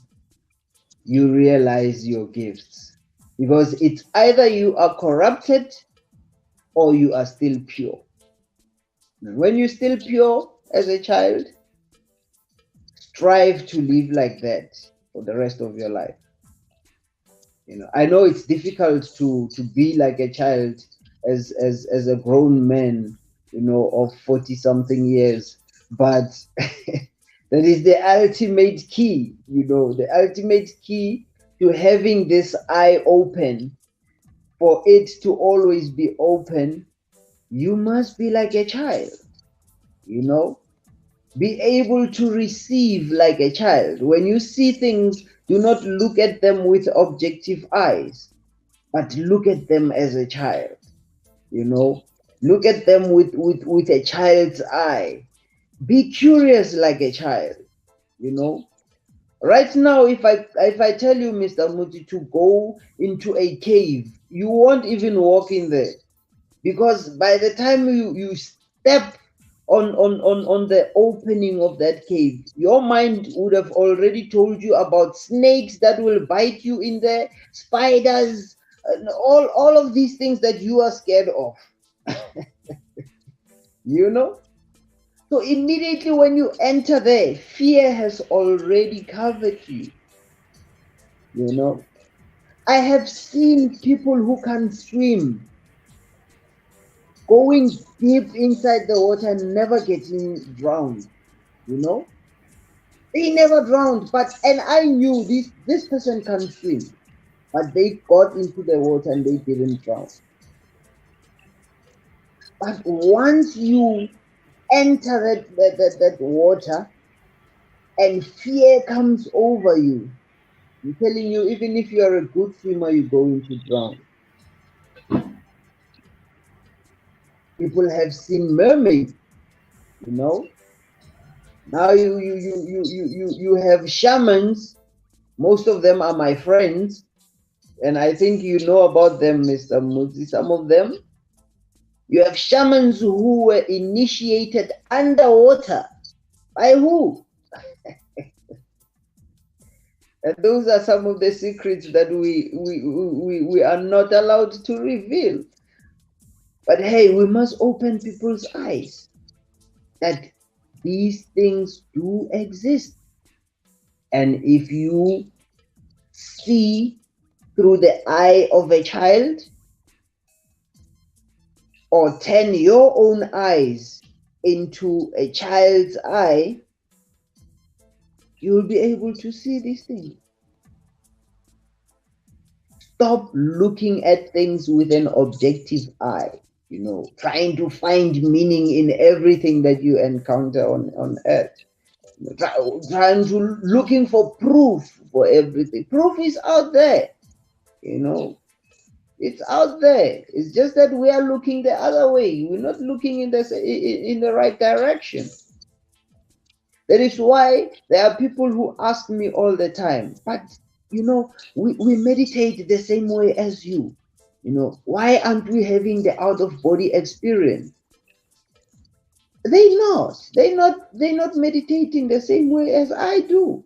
you realize your gifts. Because it's either you are corrupted or you are still pure. When you're still pure as a child, strive to live like that for the rest of your life. You know, I know it's difficult to be like a child as a grown man, you know, of 40 something years, but that is the ultimate key, you know, the ultimate key to having this eye open. For it to always be open, you must be like a child, you know, be able to receive like a child. When you see things, do not look at them with objective eyes, but look at them as a child, you know, look at them with a child's eye. Be curious like a child, you know. Right now, if I tell you, Mr. Muti, to go into a cave, you won't even walk in there, because by the time you step on the opening of that cave, your mind would have already told you about snakes that will bite you in there, spiders, and all of these things that you are scared of, you know. So immediately when you enter there, fear has already covered you, you know. I have seen people who can swim going deep inside the water and never getting drowned, you know. They never drowned, and I knew this person can swim, but they got into the water and they didn't drown. But once you enter that water and fear comes over you, I'm telling you, even if you are a good swimmer, you're going to drown. People have seen mermaids, you know. Now you have shamans. Most of them are my friends, and I think you know about them, Mr. Muzi. Some of them. You have shamans who were initiated underwater. By who? And those are some of the secrets that we are not allowed to reveal. But hey, we must open people's eyes that these things do exist. And if you see through the eye of a child, or turn your own eyes into a child's eye, you will be able to see these things. Stop looking at things with an objective eye, you know, trying to find meaning in everything that you encounter on earth. Trying to looking for proof for everything. Proof is out there, you know. It's out there. It's just that we are looking the other way. We're not looking in the right direction. That is why there are people who ask me all the time, but you know, we meditate the same way as you. You know, why aren't we having the out of body experience? They're not meditating the same way as I do.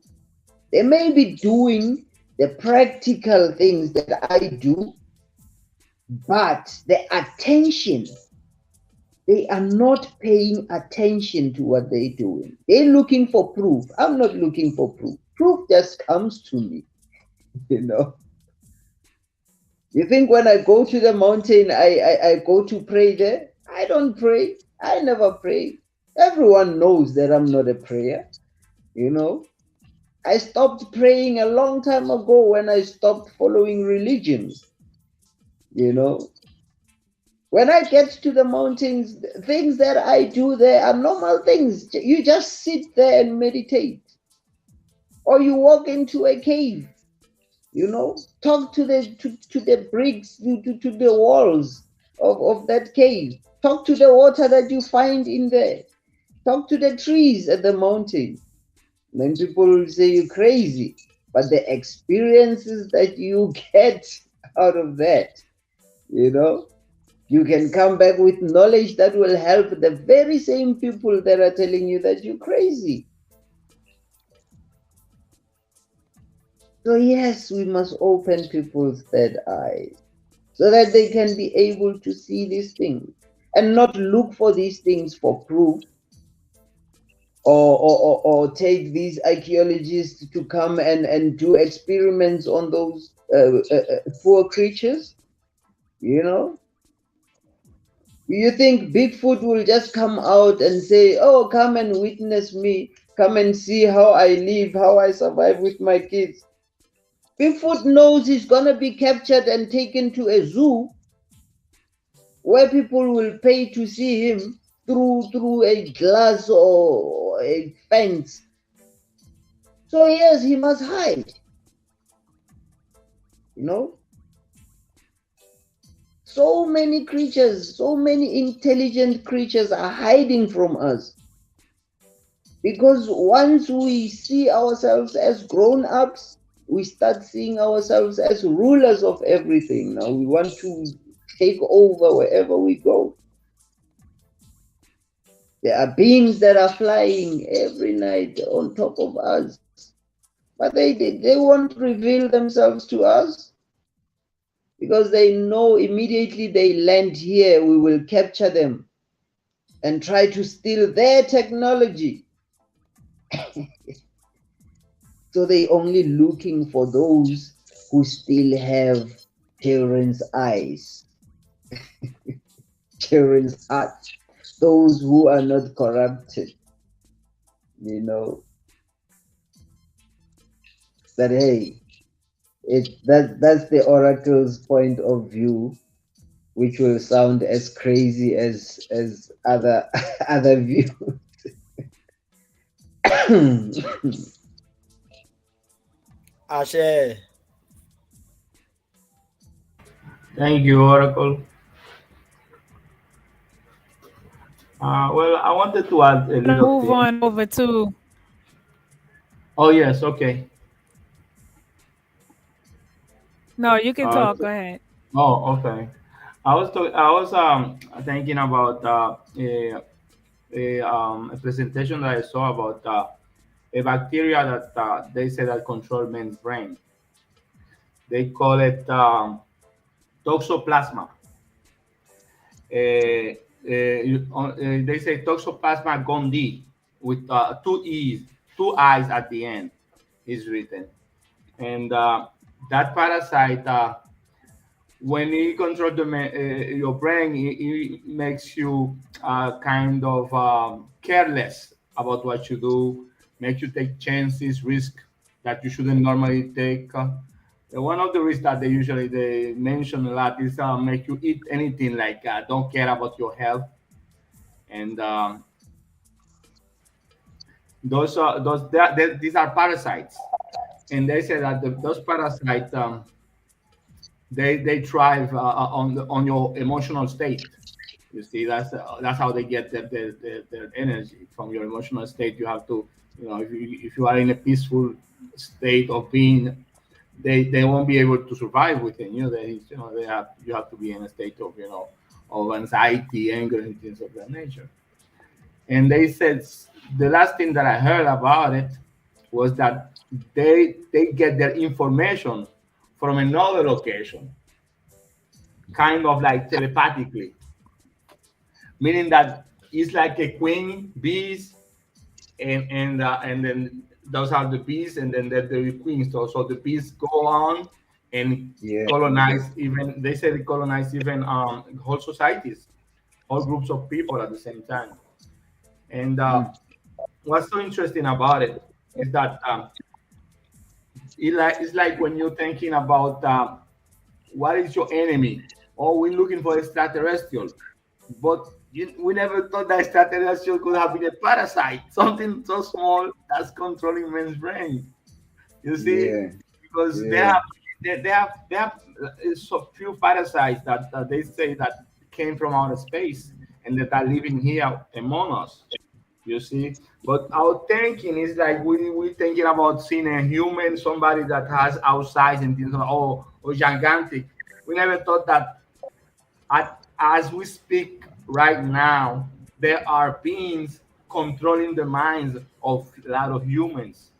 They may be doing the practical things that I do, but the attention, they are not paying attention to what they're doing. They're looking for proof. I'm not looking for proof. Proof just comes to me, you know. You think when I go to the mountain, I go to pray there? I don't pray. I never pray. Everyone knows that I'm not a prayer, you know. I stopped praying a long time ago when I stopped following religions, you know. When I get to the mountains, things that I do there are normal things. You just sit there and meditate. Or you walk into a cave, you know, talk to the bricks, to the walls of that cave. Talk to the water that you find in there. Talk to the trees at the mountain. Then people will say you're crazy. But the experiences that you get out of that, you know, you can come back with knowledge that will help the very same people that are telling you that you're crazy. So yes, we must open people's third eyes so that they can be able to see these things and not look for these things for proof, or take these archaeologists to come and do experiments on those poor creatures, you know. You think Bigfoot will just come out and say, oh, come and witness me, come and see how I live, how I survive with my kids? Bigfoot knows he's going to be captured and taken to a zoo where people will pay to see him through a glass or a fence. So yes, he must hide, you know. So many creatures, so many intelligent creatures are hiding from us. Because once we see ourselves as grown ups, we start seeing ourselves as rulers of everything. Now we want to take over wherever we go. There are beings that are flying every night on top of us, but they won't reveal themselves to us because they know immediately they land here, we will capture them and try to steal their technology. So they only looking for those who still have children's eyes, children's heart, those who are not corrupted, you know. But hey, that's the oracle's point of view, which will sound as crazy as other other views. Ashe. Thank you, Oracle. Well, I wanted to add a Gonna little move thing. on over to. Oh yes, okay. No, you can Uh, talk. Go ahead. oh, okay. I was thinking about a presentation that I saw about a bacteria that they say that control men's brain. They call it toxoplasma. They say Toxoplasma gondii with two e's, two eyes at the end is written, and that parasite, when it controls your brain, it makes you kind of careless about what you do, makes you take chances, risk that you shouldn't normally take. One of the risks that they mention a lot is make you eat anything like don't care about your health, and these are parasites, and they say that those parasites they thrive on your emotional state. You see, that's how they get their energy from your emotional state. You have to, if you are in a peaceful state of being, they won't be able to survive within you. You have to be in a state of of anxiety, anger, and things of that nature. And they said the last thing that I heard about it was that they get their information from another location, kind of like telepathically, meaning that it's like a queen bees, and then those are the bees, and then the queens. So the bees go on and Yeah. colonize. Even they say they colonize even whole societies, whole groups of people at the same time. And Mm. what's so interesting about it is that it's like when you're thinking about what is your enemy. Oh, we're looking for extraterrestrial, but we never thought that extraterrestrial could have been a parasite, something so small that's controlling men's brain. You see, Yeah. because Yeah. they have so few parasites that they say that came from outer space and that are living here among us. You see, but our thinking is like we thinking about seeing a human, somebody that has outside and things, or gigantic. We never thought that as we speak right now, there are beings controlling the minds of a lot of humans.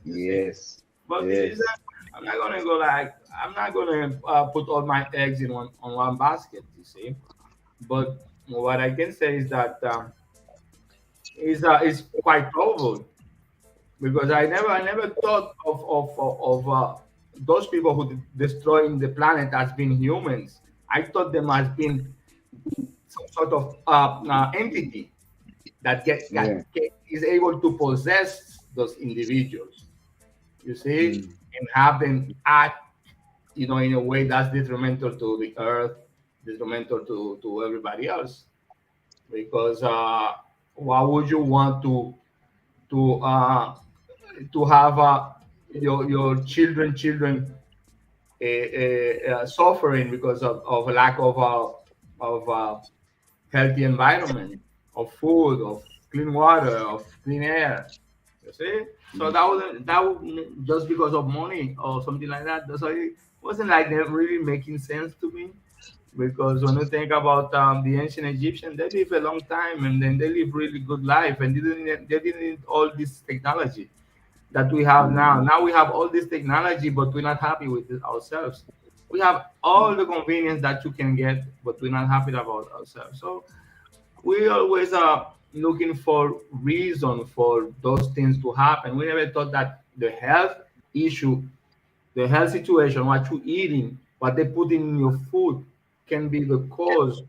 You see, Yes. but this is Yes. I'm not gonna go like I'm not gonna put all my eggs in one basket. You see, but what I can say is that is quite probable, because I never thought of those people who destroying the planet as being humans. I thought them as being some sort of entity that Yeah. is able to possess those individuals. You see, Mm. and have them act, in a way that's detrimental to the earth, detrimental to everybody else. Because why would you want to uh, to have your children suffering because of a lack of healthy environment, of food, of clean water, of clean air. You see, so that would just because of money or something like that. So it wasn't like that really making sense to me, because when you think about the ancient Egyptians, they live a long time and then they live really good life, and they didn't need all this technology that we have now. Now we have all this technology, but we're not happy with it ourselves. We have all the convenience that you can get, but we're not happy about ourselves. So we always are looking for reason for those things to happen. We never thought that the health issue, the health situation, what you're eating, what they put in your food, can be the cause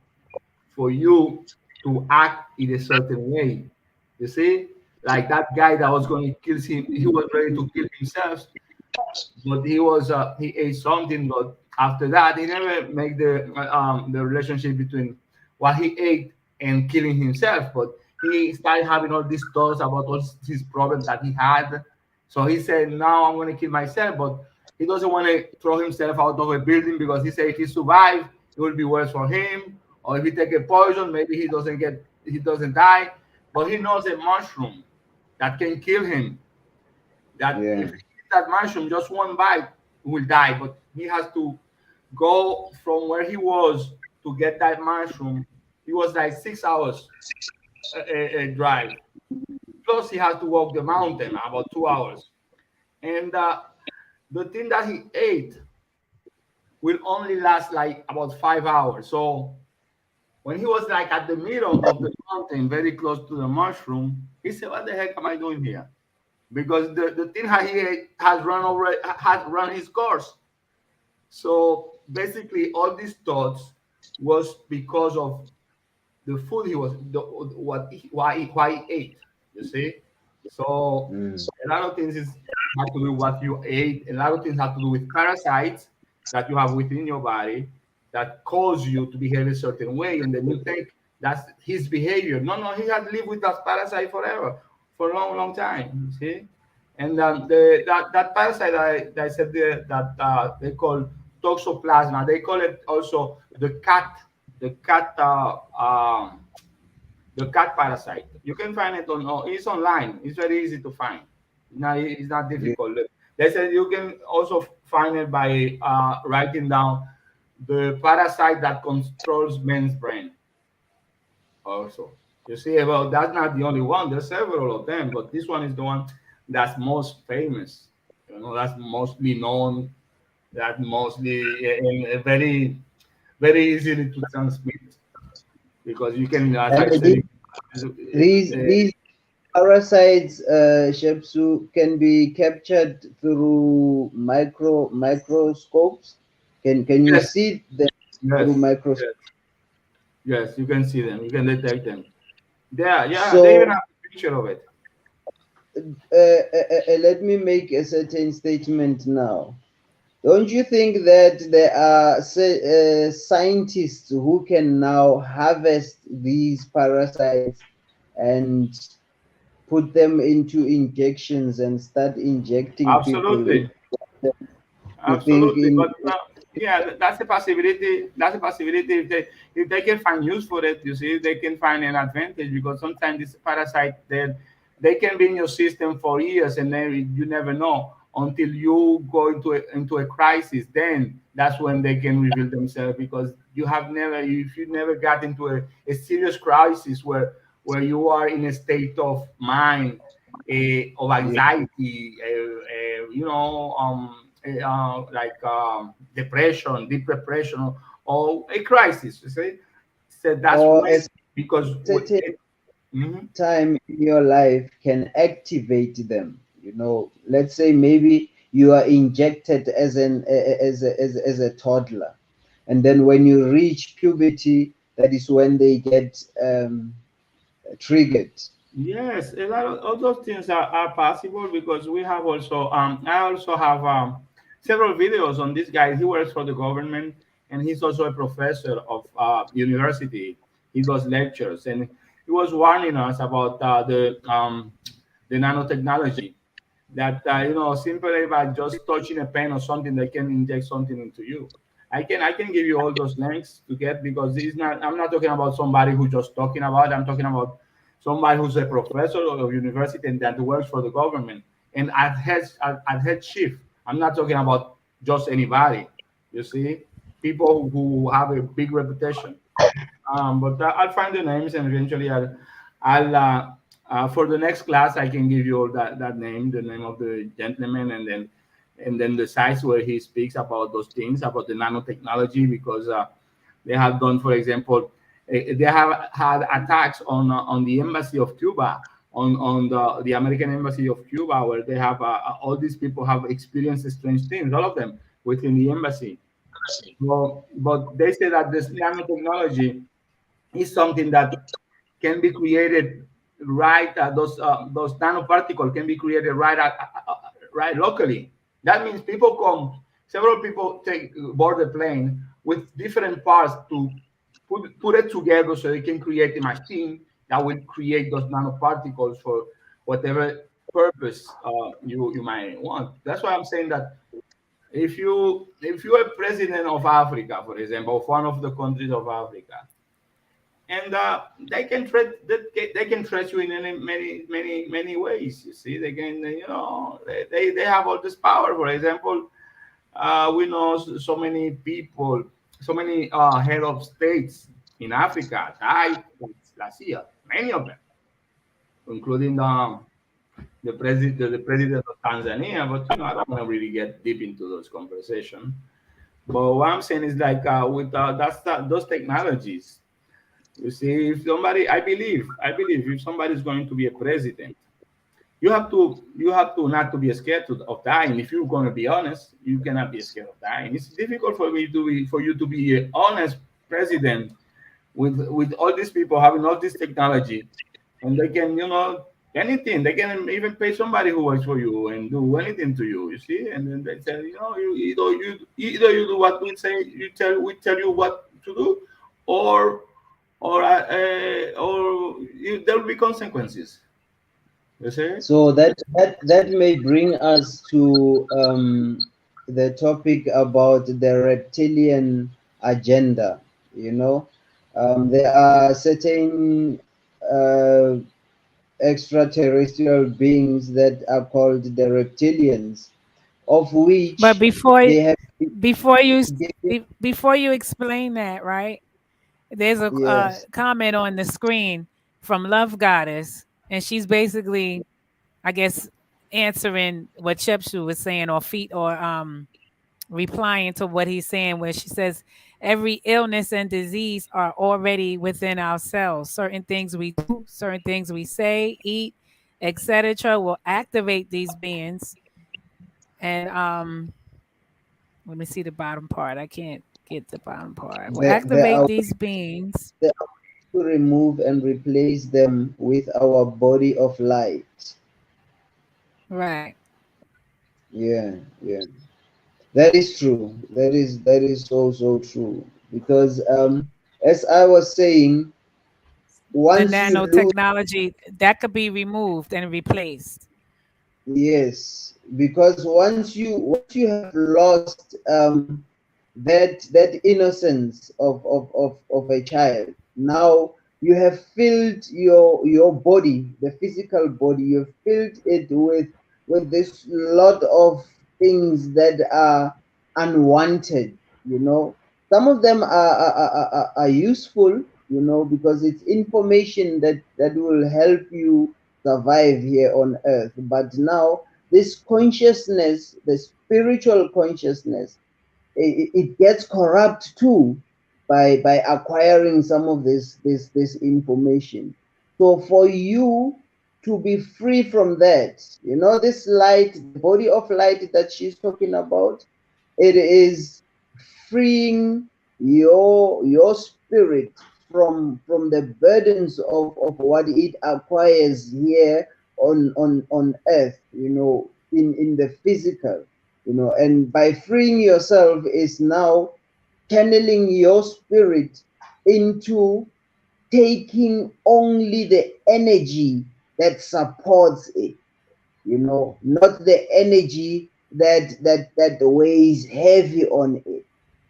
for you to act in a certain way. You see, like that guy that was going to kill him, he was ready to kill himself, but he ate something. But after that, he never make the relationship between what he ate and killing himself. But he started having all these thoughts about all these problems that he had. So he said, "Now I'm going to kill myself." But he doesn't want to throw himself out of a building, because he said if he survives, it will be worse for him. Or if he take a poison, maybe he doesn't die. But he knows a mushroom that can kill him, that if Yeah. he eats that mushroom, just one bite, he will die. But he has to go from where he was to get that mushroom. It was like 6 hours a drive. Plus, he has to walk the mountain about 2 hours. And the thing that he ate will only last like about 5 hours. So when he was like at the middle of the mountain, very close to the mushroom, he said, "What the heck am I doing here?" Because the thing that he ate has run his course. So basically, all these thoughts was because of the food he was the, what he, why he ate. You see, so Mm. a lot of things is have to do with what you ate. A lot of things have to do with parasites that you have within your body that cause you to behave a certain way, and then you think that's his behavior. No, no, he had lived with that parasite forever, for a long, long time. You see, and that parasite that I said there, that they call toxoplasma. They call it also the cat the cat parasite. You can find it it's online. It's very easy to find. It's not Yeah. difficult. They said you can also find it by writing down the parasite that controls men's brain. Also, you see, well, that's not the only one. There's several of them, but this one is the one that's most famous. That's mostly known. That mostly very very easily to transmit, because you can, as And I said, these parasites, Shepsu, can be captured through microscopes. Can you yes, see them through yes, microscopes? yes, yes, you can see them, you can detect them. Yeah, they even So have a picture of it. let me make a certain statement now. Don't you think that there are scientists who can now harvest these parasites and put them into injections and start injecting people Absolutely. into them? You think Absolutely, but yeah, that's a possibility. That's a possibility if they can find use for it. You see, they can find an advantage, because sometimes this parasite they can be in your system for years, and then you never know until you go into a crisis. Then that's when they can reveal themselves, because you have never if you never got into a serious crisis where you are in a state of mind, of yeah. anxiety, like depression, deep depression, or a crisis. You see, so that's Or when, a because certain Mhm. time in your life can activate them? Let's say maybe you are injected as a toddler, and then when you reach puberty, that is when they get triggered. Yes, a lot of all those things are possible, because we have also I also have several videos on this guy. He works for the government, and he's also a professor of university. He does lectures, and he was warning us about the nanotechnology, that simply by just touching a pen or something, they can inject something into you. I can give you all those links to get, because it's not I'm not talking about somebody who just talking about it. I'm talking about somebody who's a professor of university and that works for the government and at head chief. I'm not talking about just anybody. You see, people who have a big reputation. But I'll find the names and eventually I'll for the next class I can give you all that name, the name of the gentleman, and then the sites where he speaks about those things about the nanotechnology because they have done, for example, they have had attacks on the embassy of Cuba, on the American embassy of Cuba, where they have all these people have experienced strange things, all of them within the embassy. Well, but they say that this nanotechnology is something that can be created right those nanoparticles can be created right locally. That means people come, several people take board the plane with different parts to put it together so they can create a machine that will create those nanoparticles for whatever purpose you might want. That's why I'm saying that if you're a president of Africa, for example, of one of the countries of Africa, and they can threat you in many ways. You see, they can they have all this power. For example, we know so many people, so many head of states in Africa died last year. Many of them, including the president of Tanzania. But I don't want to really get deep into those conversations. But what I'm saying is like with those technologies. You see, if somebody, I believe, if somebody is going to be a president, you have to not to be scared of dying. If you're going to be honest, you cannot be scared of dying. It's difficult for you to be an honest president with all these people having all this technology, and they can anything. They can even pay somebody who works for you and do anything to you. You see, and then they tell you do what we say. We tell you what to do, or there will be consequences. You see? So that may bring us to the topic about the reptilian agenda. There are certain uh, extraterrestrial beings that are called the reptilians, of But which before they have before you given. before you explain that, right? There's a Yes, comment on the screen from Love Goddess, and she's basically, I guess, answering what Chepshu was saying, or feet, or replying to what he's saying, where she says every illness and disease are already within ourselves. Certain things we do, certain things we say, eat, etc., will activate these beings. And let me see the bottom part. I can't get the bottom part. Will there activate are these beings. ways to remove and replace them with our body of light. Right. Yeah, yeah. That is true. That is so true. Because as I was saying, The once you lose. nanotechnology that could be removed and replaced. Yes, because once you have lost that innocence of a child, now you have filled your body, the physical body, you've filled it with this lot of things that are unwanted. Some of them are useful, because it's information that will help you survive here on earth. But now this consciousness, the spiritual consciousness, it gets corrupt too by acquiring some of this information. So for you to be free from that, this light, the body of light that she's talking about, it is freeing your spirit from the burdens of what it acquires here on earth, in the physical, and by freeing yourself is now channeling your spirit into taking only the energy that supports it, not the energy that weighs heavy on it.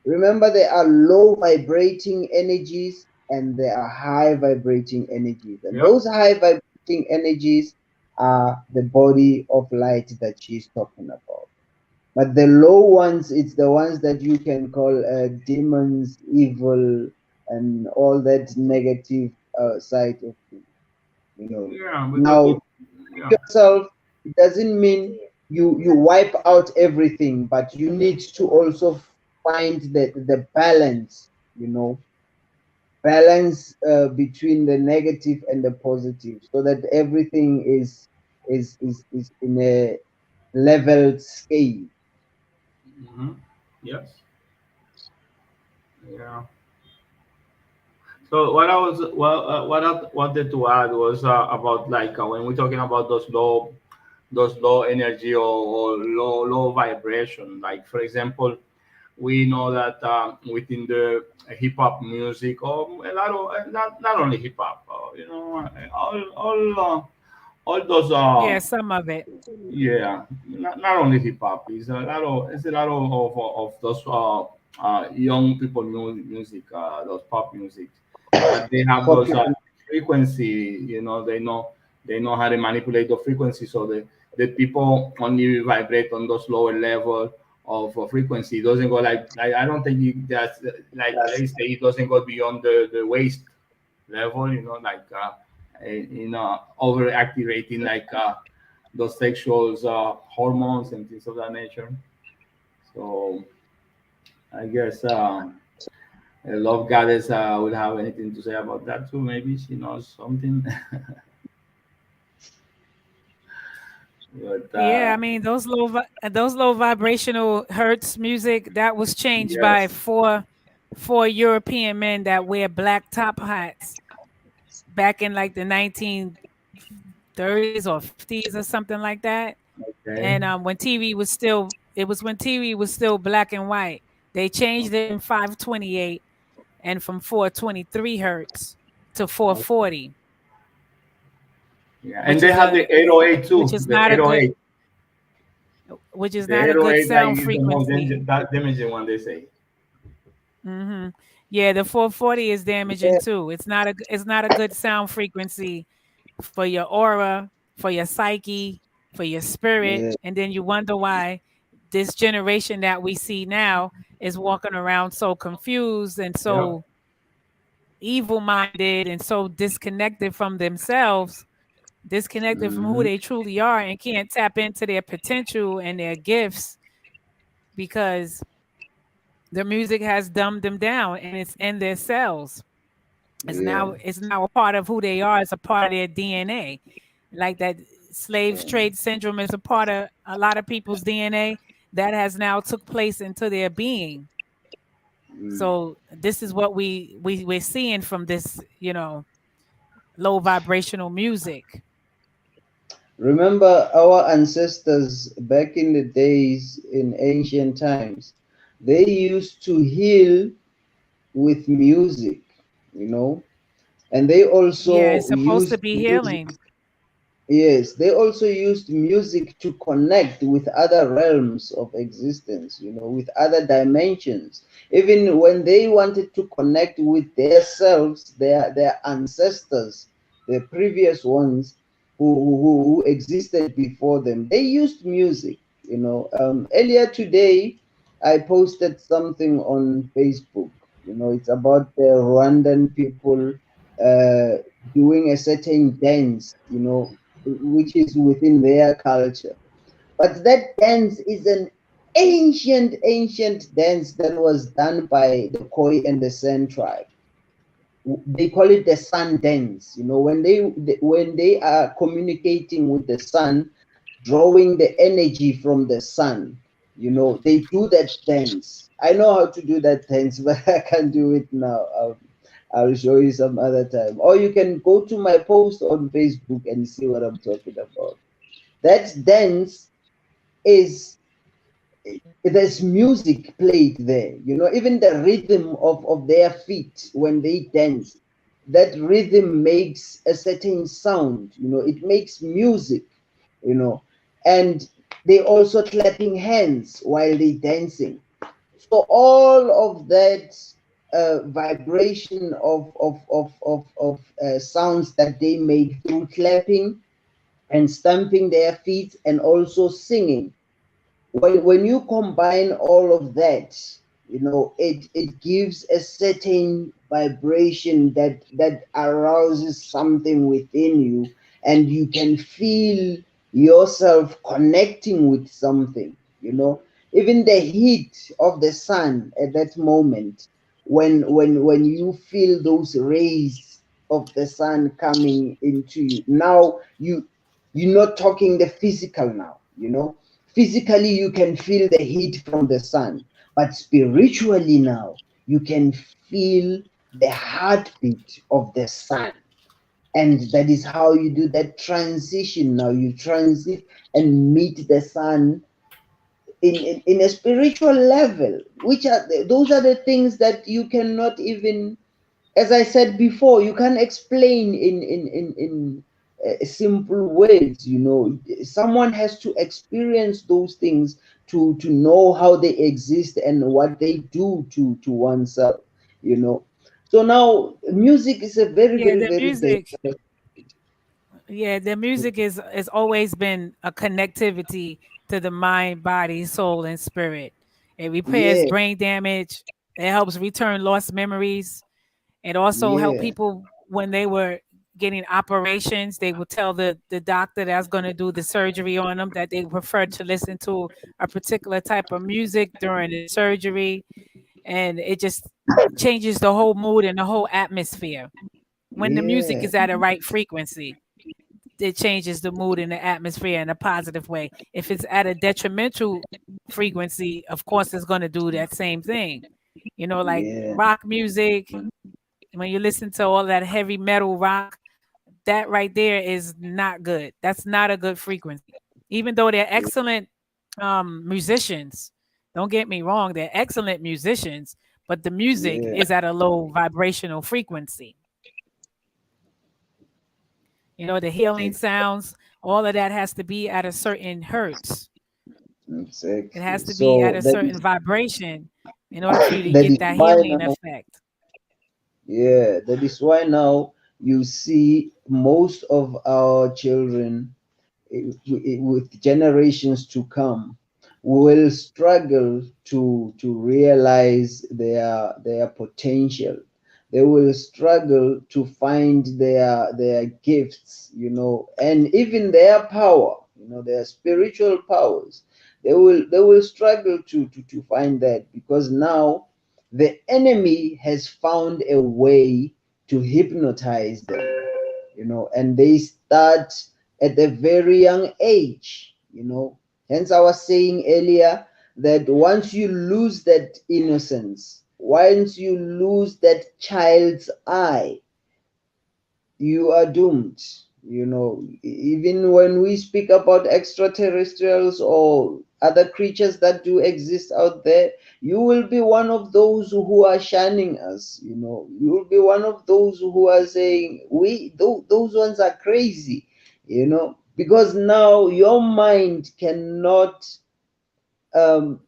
Remember, there are low vibrating energies and there are high vibrating energies. And Yep. those high vibrating energies are the body of light that she's talking about. But the low ones, it's the ones that you can call demons, evil, and all that negative side of things. You know. Yeah, because Now, yeah. yourself, it doesn't mean you wipe out everything, but you need to also find the balance. You know, balance between the negative and the positive, so that everything is in a leveled scale. Hmm. Yes. Yeah. So what I was what I wanted to add was about like when we're talking about those low energy or low vibration. Like for example, we know that within the hip hop music, or a lot of not only hip hop, you know, all those Yeah, some of it. yeah, not only hip hop. It's a lot of those young people music, those pop music, that they have those Popular. frequency. You know, they know how to manipulate the frequency, so the people only vibrate on those lower level of frequency. It doesn't go like I don't think that's like they say it doesn't go beyond the waist level. You know, like over activating like those sexual hormones and things of that nature. So I guess Love Goddess would have anything to say about that too. Maybe she knows something. but Yeah, I mean those low vibrational hertz music that was changed by yes, four European men that wear black top hats back in like the 1930s or 50s or something like that. okay, And when TV was still it was when TV was still black and white. They changed it in 528 and from 423 hertz to okay. 440, Yeah, and which they is have the a 808 which too. is The not a good 808, which is the not a good 808 like sound is the most frequency. damaging one. They say. Hmm. Yeah, the 440 is damaging Yeah, too. It's not a good sound frequency for your aura, for your psyche, for your spirit, yeah, and then you wonder why this generation that we see now is walking around so confused and Yep. so evil minded and so disconnected from themselves, disconnected from who hmm, they truly are and can't tap into their potential and their gifts because the music has dumbed them down and it's in their cells. yeah. It's now a part of who they are. It's a part of their DNA. Like that slave Um, trade syndrome is a part of a lot of people's DNA that has now took place into their being. mm. So this is what we're seeing from this, low vibrational music. Remember our ancestors back in the days in ancient times, they used to heal with music, you know, and they Yeah, it's also supposed to used be music. healing. Yes, they also used music to connect with other realms of existence, you know, with other dimensions. Even when they wanted to connect with their selves, their ancestors, the previous ones who existed before them, they used music, you know. Earlier today, I posted something on Facebook. You know, it's about the Rwandan people uh, doing a certain dance, you know, which is within their culture. But that dance is an ancient dance that was done by the Khoi and the San tribe. They call it the sun dance. You know, when they are communicating with the sun, drawing the energy from the sun. You know, they do that dance. I know how to do that dance, but I can't do it now. I'll show you some other time. Or you can go to my post on Facebook and see what I'm talking about. That dance is there's music played there, you know, even the rhythm of their feet when they dance, that rhythm makes a certain sound, you know, it makes music, you know, and they also clapping hands while they dancing. So all of that vibration of sounds that they make through clapping and stamping their feet and also singing. When you combine all of that, it gives a certain vibration that arouses something within you, and you can feel yourself connecting with something. Even the heat of the sun at that moment, when you feel those rays of the sun coming into you, now you're not talking the physical now. Physically you can feel the heat from the sun, but spiritually now you can feel the heartbeat of the sun. And that is how you do that transition. Now you transit and meet the sun in a spiritual level, which are those are the things that you cannot even, as I said before, you can't explain in simple words. Someone has to experience those things to know how they exist and what they do to oneself. So now music is a very, Yeah, very, the very music. dangerous. Yeah, the music is has always been a connectivity to the mind, body, soul, and spirit. It repairs Yeah, brain damage. It helps return lost memories. It also helped yeah, people when they were getting operations. They would tell the doctor that's going to do the surgery on them that they prefer to listen to a particular type of music during the surgery, and it just changes the whole mood and the whole atmosphere. When the music yeah, is at a right frequency, it changes the mood and the atmosphere in a positive way. If it's at a detrimental frequency, of course, it's going to do that same thing. Like yeah, rock music, when you listen to all that heavy metal rock, that right there is not good. That's not a good frequency. Even though they're excellent musicians, don't get me wrong, they're excellent musicians, but the music yeah. is at a low vibrational frequency. The healing sounds, all of that has to be at a certain hertz. It Exactly. has to be at So a that is certain vibration in order for you to that get is that why healing now. effect. Yeah, that is why now you see most of our children, with generations to come, will struggle to realize their potential. They will struggle to find their gifts, and even their power, their spiritual powers. They will struggle to find that, because now the enemy has found a way to hypnotize them, and they start at a very young age. Hence I was saying earlier that once you lose that innocence, once you lose that child's eye, you are doomed. Even when we speak about extraterrestrials or other creatures that do exist out there, you will be one of those who are shunning us. You will be one of those who are saying those ones are crazy. Because now your mind cannot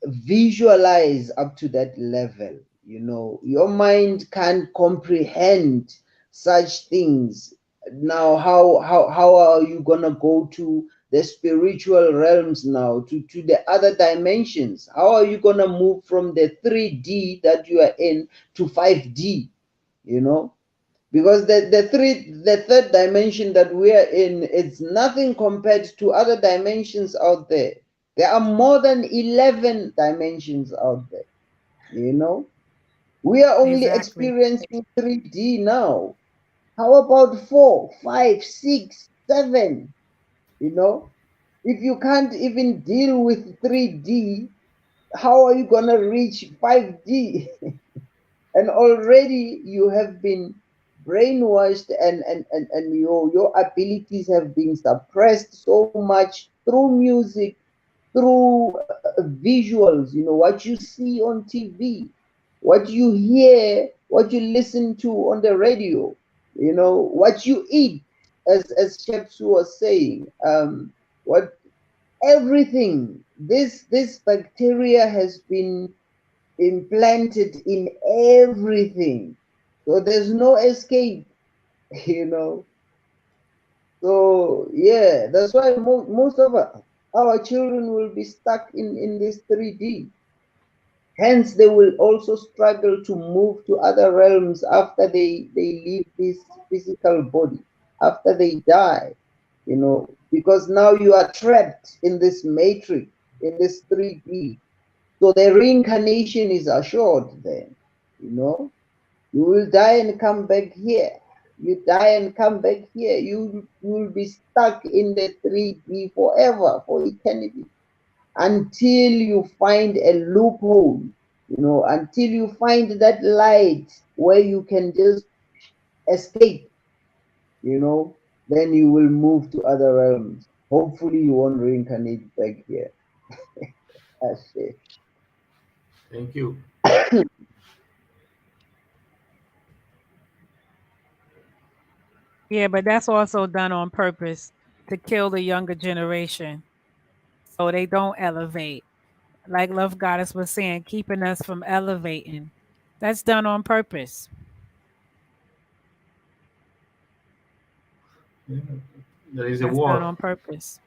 visualize up to that level. Your mind can't comprehend such things. Now how are you gonna go to the spiritual realms, now to the other dimensions? How are you gonna move from the 3D that you are in to 5D? you know because the third dimension that we are in is nothing compared to other dimensions out there. There are more than 11 dimensions out there. you know we are only Exactly. experiencing 3D now. How about 4, 5, 6, 7? If you can't even deal with 3D, how are you going to reach 5D? And already you have been brainwashed, and your abilities have been suppressed so much through music, through visuals, what you see on TV, what you hear, what you listen to on the radio, what you eat, as Shepsu was saying, what everything, this bacteria has been implanted in everything. So there's no escape, you know. So yeah, that's why most of our children will be stuck in this 3D. Hence, they will also struggle to move to other realms after they leave this physical body, after they die, you know, because now you are trapped in this matrix, in this 3D. So the reincarnation is assured then, you know. You will die and come back here. You die and come back here. You will be stuck in the 3D forever, for eternity, until you find a loophole, you know, until you find that light where you can just escape, you know, then you will move to other realms. Hopefully, you won't reincarnate back here. That's it. Thank you. Yeah, but that's also done on purpose to kill the younger generation so they don't elevate. Like Love Goddess was saying, keeping us from elevating. That's done on purpose. Yeah. There is a That's done war. on purpose.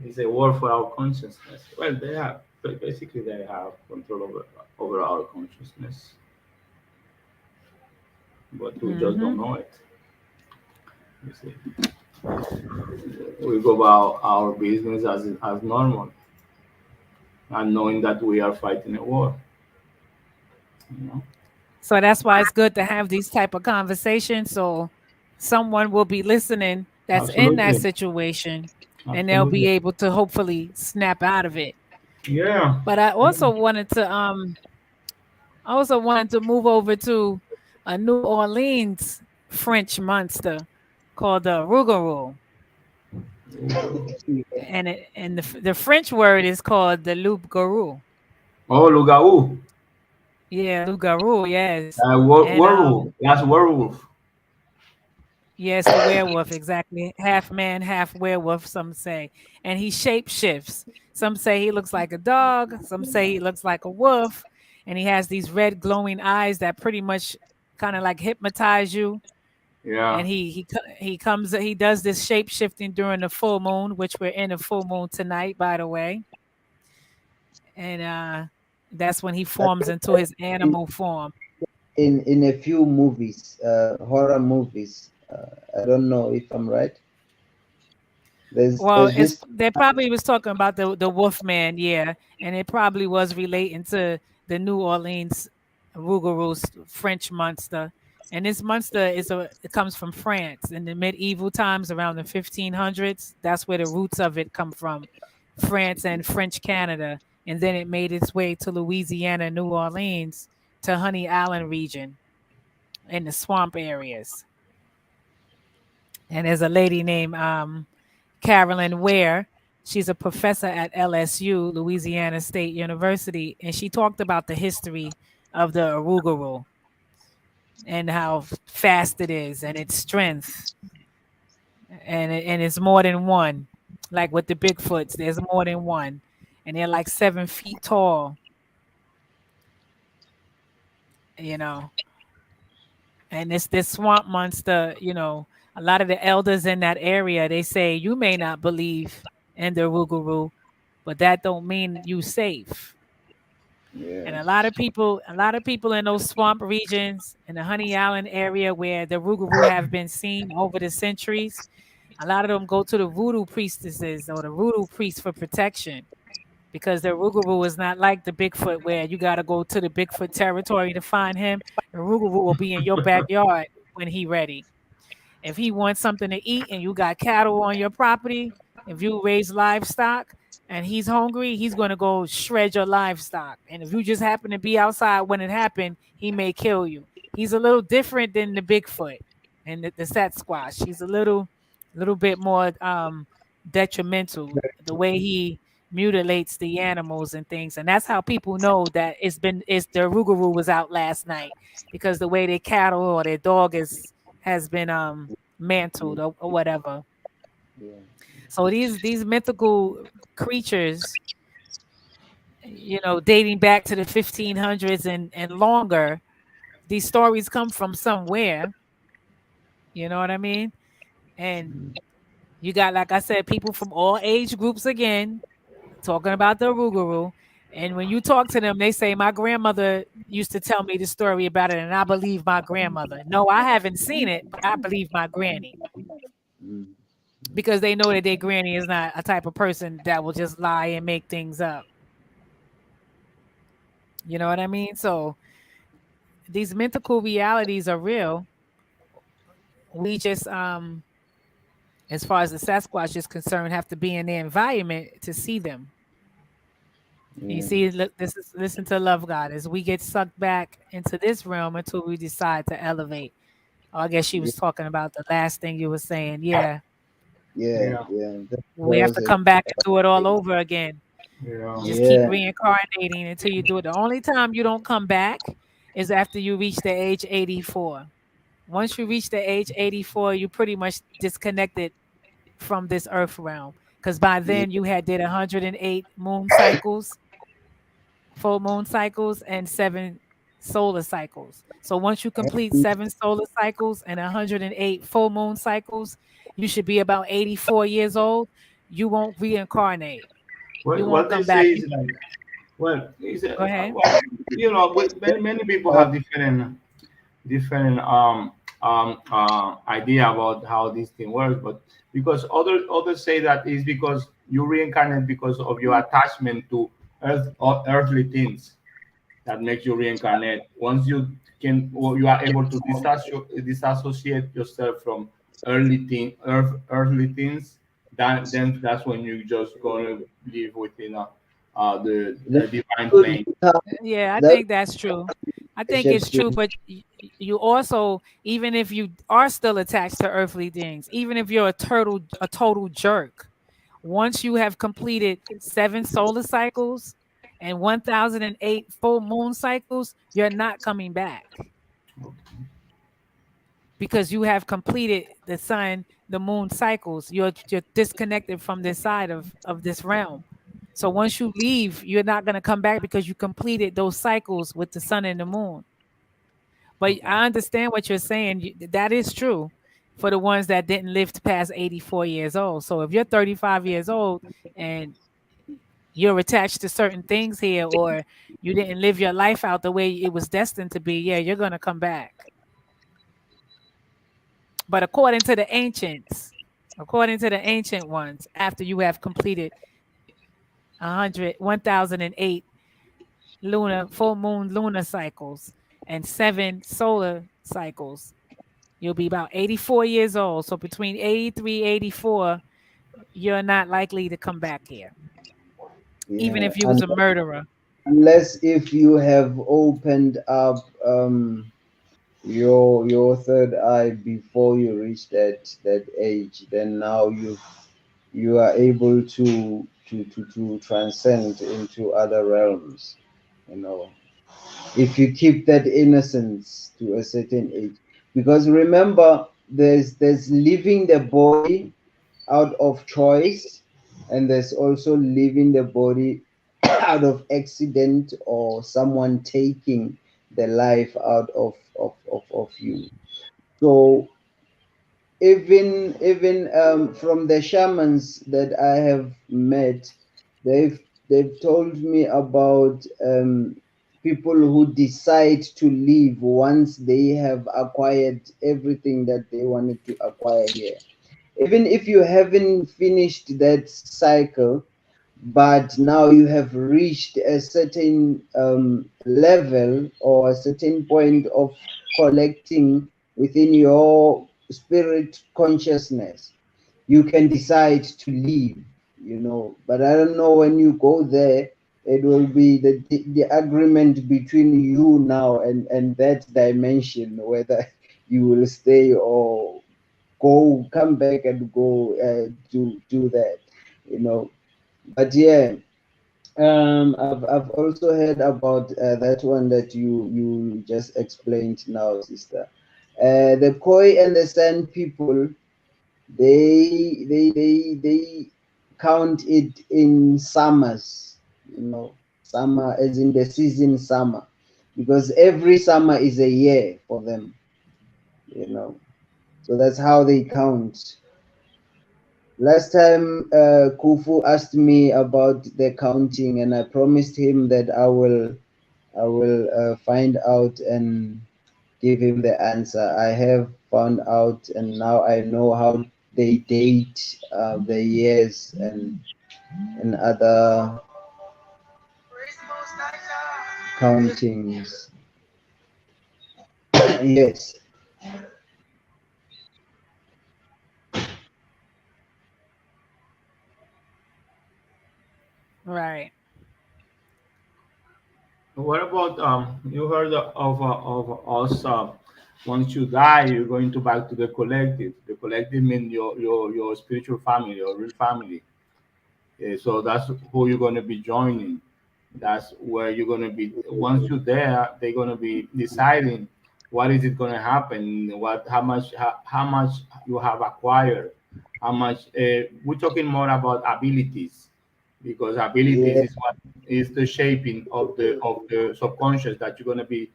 It's a war for our consciousness. Well, they have basically they have control over our consciousness, but we just don't Hmm. know it. You see, we go about our business as normal, and knowing that we are fighting a war. You know, So that's why it's good to have these type of conversations. So someone will be listening that's in that absolutely, situation, and they'll be absolutely. able to hopefully snap out of it. Yeah, But I yeah. also wanted to move over to a New Orleans French monster called the Rougarou. Yeah. And the French word is called the loup-garou. Oh, Lugau. Yeah, loup-garou, yes. And Werewolf. That's werewolf. yes, the werewolf, exactly. Half man, half werewolf, some say. And he shape shifts. Some say he looks like a dog, some say he looks like a wolf, and he has these red glowing eyes that pretty much kind of like hypnotize you. Yeah, And he does this shape shifting during the full moon, which we're in a full moon tonight, by the way. And that's when he I forms think into his in, animal form. in a few movies, horror movies, I don't know if I'm right. Well, There's it's this. they probably was talking about the Wolfman, yeah, and it probably was relating to the New Orleans Rougarou French monster. And this monster it comes from France in the medieval times around the 1500s. That's where the roots of it come from, France and French Canada, and then it made its way to Louisiana, New Orleans, to Honey Island region in the swamp areas. And there's a lady named Carolyn Ware. She's a professor at LSU, Louisiana State University, and she talked about the history of the Rougarou and how fast it is and its strength. And it's more than one. Like with the Bigfoots, there's more than one. And they're like 7 feet tall, you know. And this swamp monster, a lot of the elders in that area, they say you may not believe in the Rougarou, but that don't mean you safe. And Yeah. a lot of people in those swamp regions in the Honey Island area where the Rougarou have been seen over the centuries, a lot of them go to the voodoo priestesses or the voodoo priests for protection because the Rougarou is not like the Bigfoot where you got to go to the Bigfoot territory to find him. The Rougarou will be in your backyard when he ready. If he wants something to eat and you got cattle on your property, if you raise livestock and he's hungry, he's going to go shred your livestock. And if you just happen to be outside when it happened, he may kill you. He's a little different than the Bigfoot and the Sasquatch. He's a little bit more detrimental the way he mutilates the animals and things. And that's how people know that it's the Rougarou was out last night because the way their cattle or their dog has been mantled or whatever. Yeah. So these mythical creatures, dating back to the 1500s and longer. These stories come from somewhere. You know what I mean? And you got, like I said, people from all age groups again talking about the Rougarou. And when you talk to them, they say, my grandmother used to tell me the story about it, and I believe my grandmother. No, I haven't seen it, but I believe my granny Mm. because they know that their granny is not a type of person that will just lie and make things up. You know what I mean? So these mythical realities are real. We just, as far as the Sasquatch is concerned, have to be in their environment to see them. You Yeah. see, look, this is listen to Love God as we get sucked back into this realm until we decide to elevate. Oh, I guess she Yeah. was talking about the last thing you were saying. Yeah, Yeah. Yeah, Yeah. That's what we I have was to come back and do it all explaining. over again. yeah. Just keep Yeah. reincarnating until you do it. The only time you don't come back is after you reach the age 84. Once you reach the age 84, you pretty much disconnected from this earth realm because by Yeah. then you had did 108 moon cycles, full moon cycles, and 7 solar cycles. So once you complete 7 solar cycles and 108 full moon cycles, you should be about 84 years old. You won't reincarnate. You won't What they come back. say You is like, well, go ahead. well, many people have different idea about how this thing works, but because others say that is because you reincarnate because of your attachment to earthly things that makes you reincarnate. Once you can, or you are able to disassociate yourself from earthly things, then that's when you just gonna live within the That divine could plane. be how Yeah, I that think that's true. I think shapes it's to true, but you also, even if you are still attached to earthly things, even if you're a total jerk, once you have completed 7 solar cycles and 1008 full moon cycles, you're not coming back because you have completed the sun, the moon cycles. You're disconnected from this side of this realm. So once you leave, you're not going to come back because you completed those cycles with the sun and the moon. But Okay. I understand what you're saying. That is true for the ones that didn't live to past 84 years old. So if you're 35 years old and you're attached to certain things here, or you didn't live your life out the way it was destined to be, yeah, you're going to come back. But according to the ancient ones, after you have completed 1008 lunar full moon lunar cycles and 7 solar cycles, you'll be about 84 years old. So between 83, 84, you're not likely to come back here, even yeah, if you was and a murderer. unless if you have opened up your third eye before you reach that age, then now you are able to transcend into other realms, you know, if you keep that innocence to a certain age. Because remember, there's leaving the body out of choice, and there's also leaving the body out of accident or someone taking the life out of you. So even from the shamans that I have met, they've told me about people who decide to leave once they have acquired everything that they wanted to acquire here. Even if you haven't finished that cycle, but now you have reached a certain level or a certain point of collecting within your spirit consciousness, you can decide to leave, you know. But I don't know, when you go there, it will be the agreement between you now and that dimension, whether you will stay or come back and go do that, you know. But yeah, I've also heard about that one that you just explained now, sister. The Koi and the Sand people, they count it in summers, you know. summer as in the season summer, because every summer is a year for them, you know. So that's how they count. Last time, Kufu asked me about the counting, and I promised him that I will find out and give him the answer. I have found out, and now I know how they date the years and other countings. Yes. Right. What about you heard of us? Once you die, you're going to back to the collective. The collective means your spiritual family, your real family. So that's who you're going to be joining. That's where you're going to be. Once you're there, they're going to be deciding what is it going to happen, how much you have acquired, how much. We're talking more about abilities, because abilities Yeah. is what is the shaping of the subconscious that you're going to be.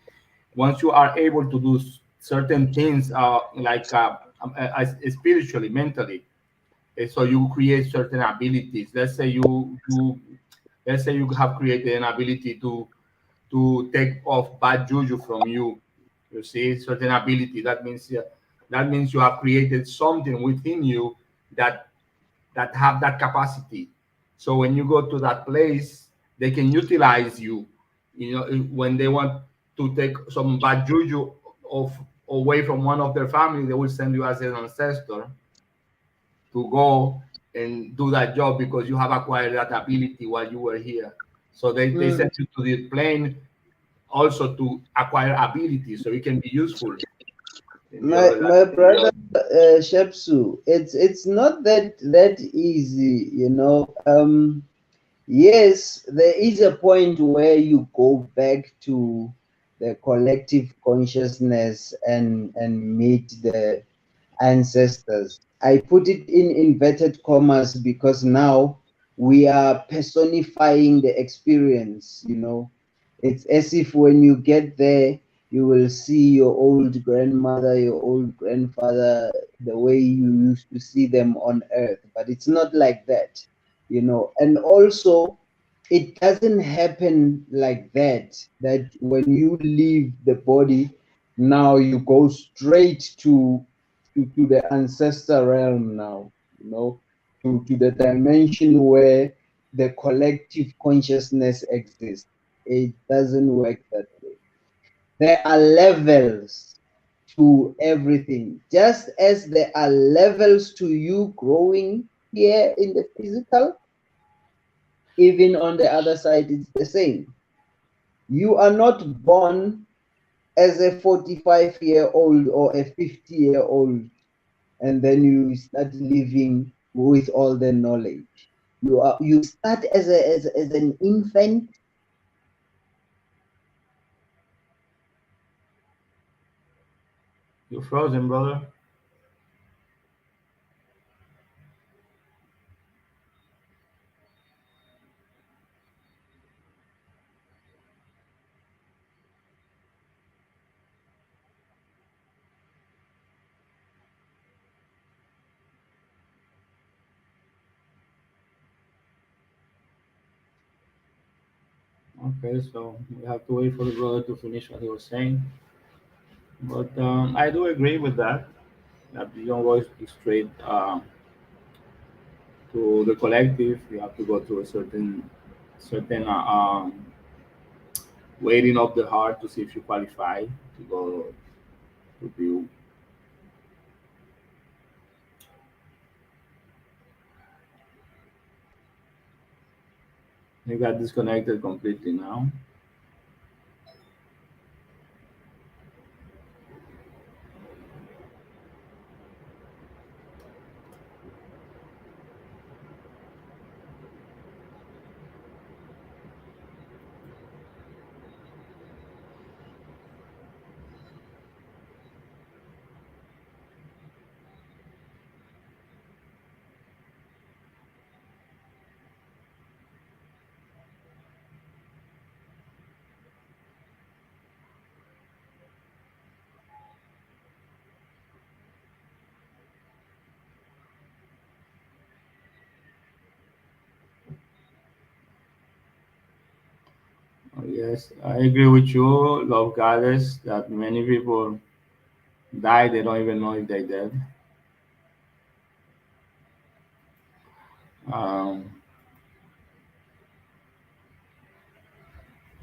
Once you are able to do certain things, spiritually, mentally, so you create certain abilities. Let's say you have created an ability to take off bad juju from you. You see, certain ability. That means you have created something within you that have that capacity. So when you go to that place, they can utilize you. You know, when they want to take some bad juju of away from one of their family, they will send you as an ancestor to go and do that job because you have acquired that ability while you were here. So they Mm, send you to the plane also to acquire ability so it can be useful in the my other life. my brother Shepsu, it's not that easy, you know. Yes, there is a point where you go back to the collective consciousness and meet the ancestors. I put it in inverted commas because now we are personifying the experience, you know. It's as if when you get there, you will see your old grandmother, your old grandfather, the way you used to see them on earth. But it's not like that, you know. And also, it doesn't happen like that, that when you leave the body, now you go straight to the ancestor realm now, you know, to the dimension where the collective consciousness exists. It doesn't work that way. There are levels to everything, just as there are levels to you growing here in the physical. Even on the other side, it's the same. You are not born as a 45-year-old or a 50-year-old and then you start living with all the knowledge. You start as an infant. You're frozen, brother. Okay, so we have to wait for the brother to finish what he was saying. But I do agree with that. That you don't go straight to the collective. You have to go through a certain waiting of the heart to see if you qualify to go to view. You got disconnected completely now. Yes, I agree with you, love goddess, that many people die, they don't even know if they dead. Um,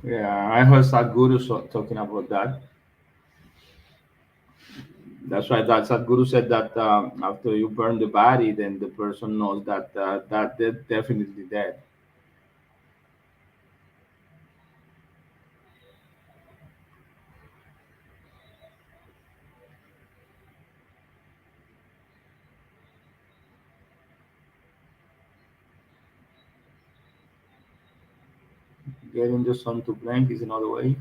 yeah, I heard Sadhguru talking about that. That's why that Sadhguru said that after you burn the body, then the person knows that they're definitely dead. Getting the sun to blank is another way.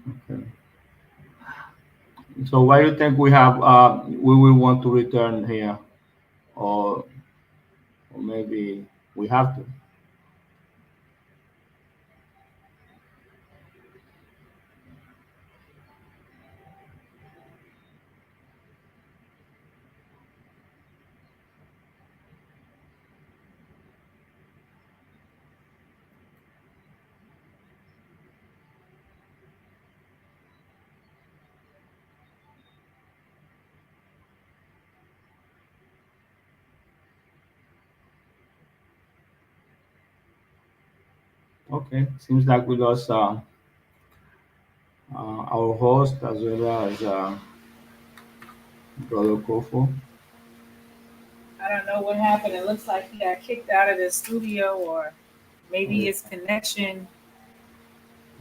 Okay. So why do you think we will want to return here, or maybe we have to? Okay, seems like we lost our host as well as Brother Kofo. I don't know what happened. It looks like he got kicked out of the studio, or maybe his connection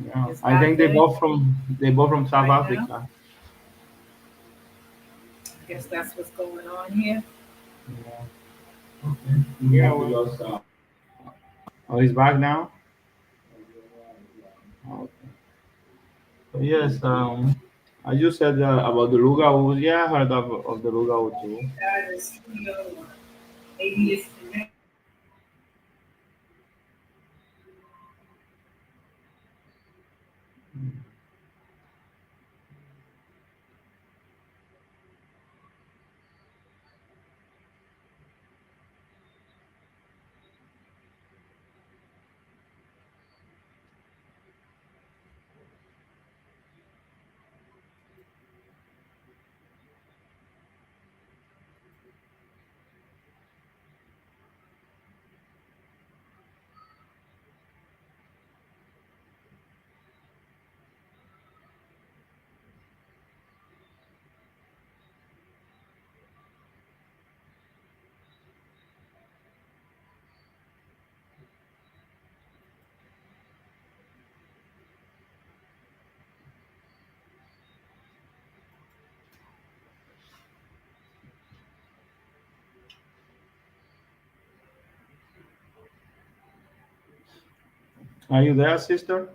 Yeah, is I not think good they both from South right now. Africa. I guess that's what's going on here. Yeah. Okay. Yeah, we lost. Oh, he's back now. Okay. So yes, I just said about the Lugauts. Yeah, I heard of the Lugau too. Kicked out of the studio, or maybe his connection. Are you there, sister?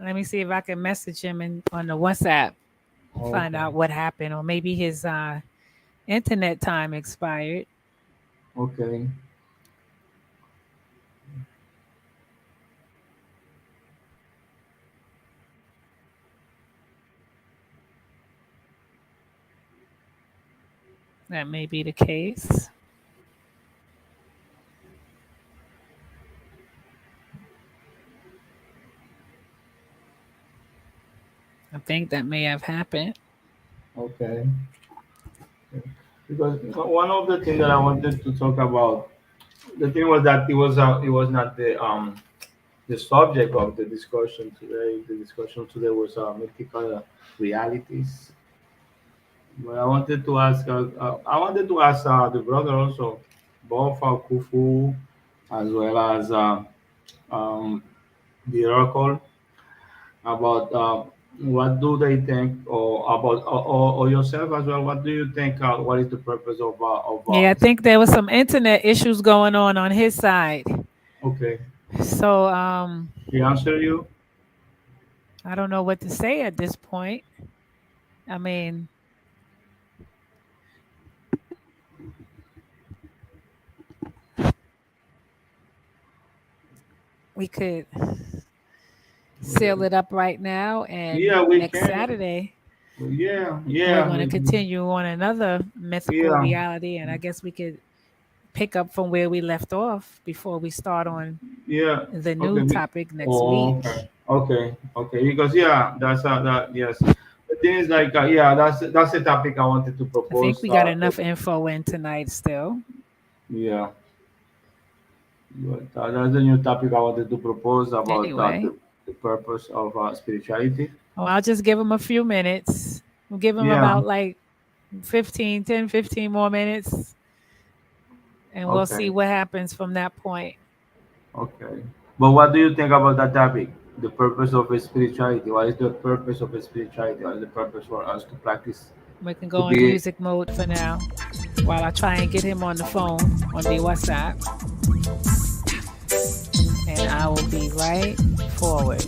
Let me see if I can message him on the WhatsApp, find Okay. out what happened, or maybe his internet time expired. Okay. That may be the case. I think that may have happened. Okay. Because one of the things that I wanted to talk about, the thing was that it was not the subject of the discussion today. The discussion today was mythical realities. But I wanted to ask the brother also, both Kufu as well as um, the Oracle, about what do they think, or about or yourself as well. What do you think? What is the purpose Yeah, I think there was some internet issues going on his side. okay, So He answer you? I don't know what to say at this point. I mean, we could seal it up right now, and Yeah, we next can. Saturday Yeah, we're yeah, going to continue on another mythical yeah, reality, and I guess we could pick up from where we left off before we start on yeah. the new Okay. topic next Oh, week. okay, okay, okay. Because yeah, that's that. Yes, the thing is like yeah, that's a topic I wanted to I think propose. we got enough info in tonight still. Yeah, but that's a new topic I wanted to propose about Anyway, the purpose of spirituality. well, I'll just give them a few minutes. We'll give them Yeah. about like 15 more minutes, and we'll see Okay. what happens from that point. Okay. But what do you think about that topic? The purpose of spirituality. What is the purpose of spirituality? What is the purpose for us to practice? We can To go in be music mode for now while I try and get him on the phone on the WhatsApp. And I will be right forward.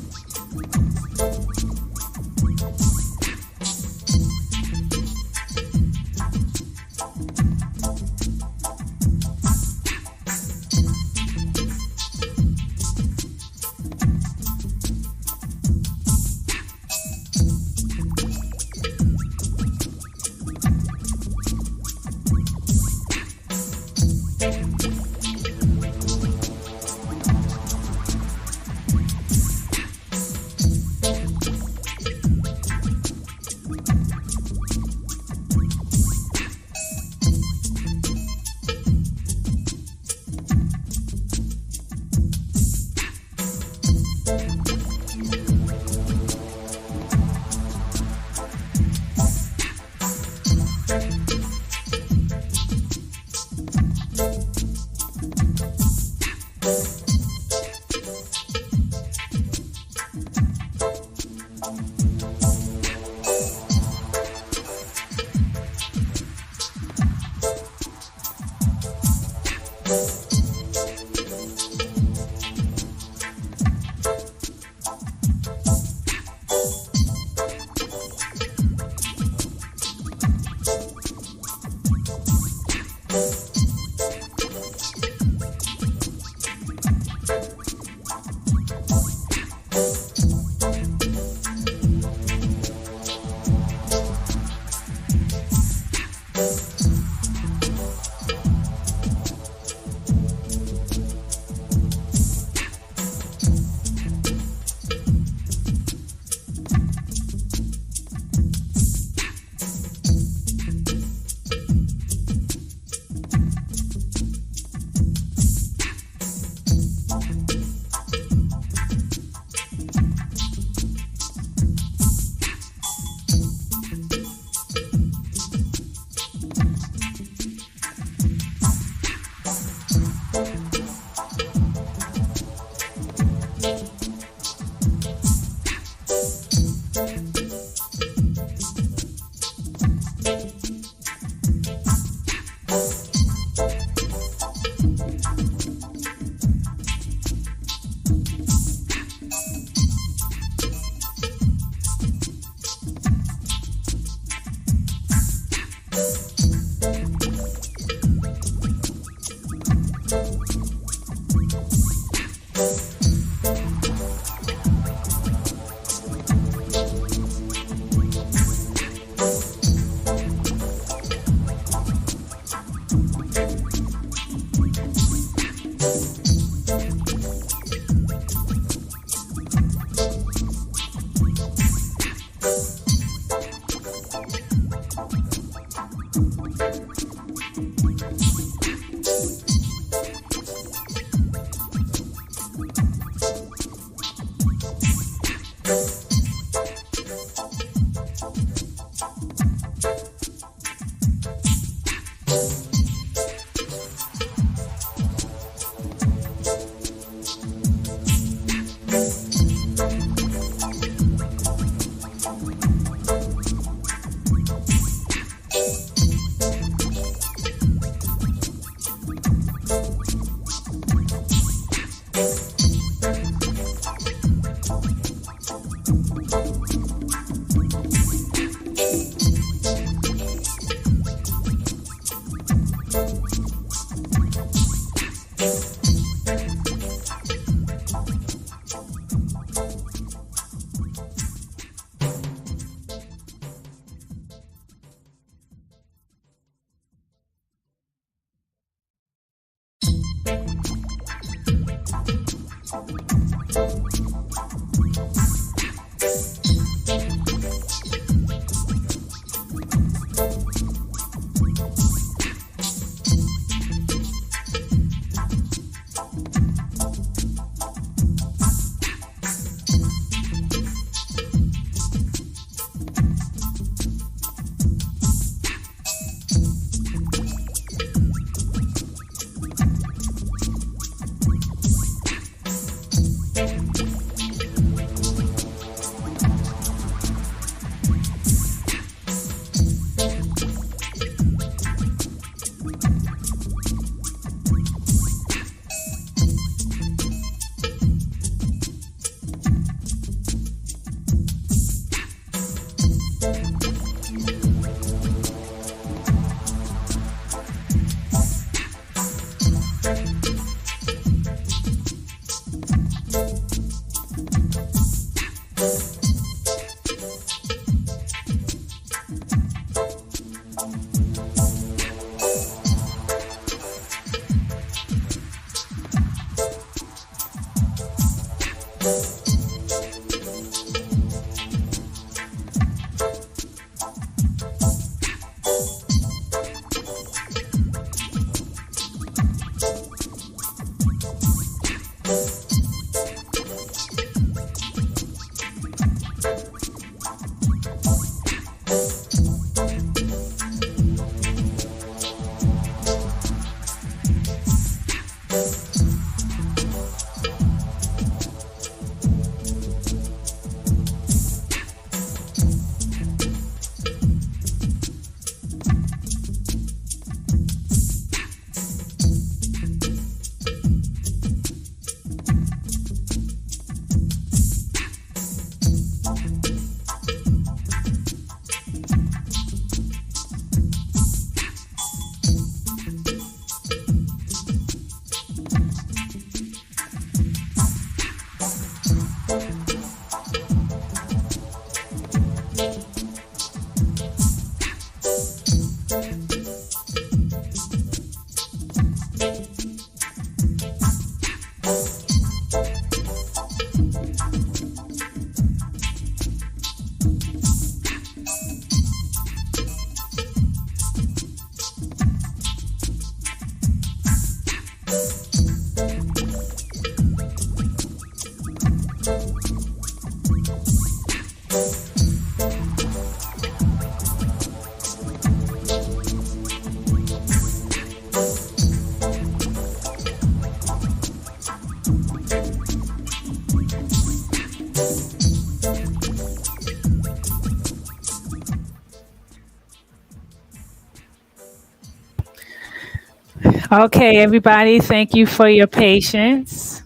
Okay, everybody, thank you for your patience.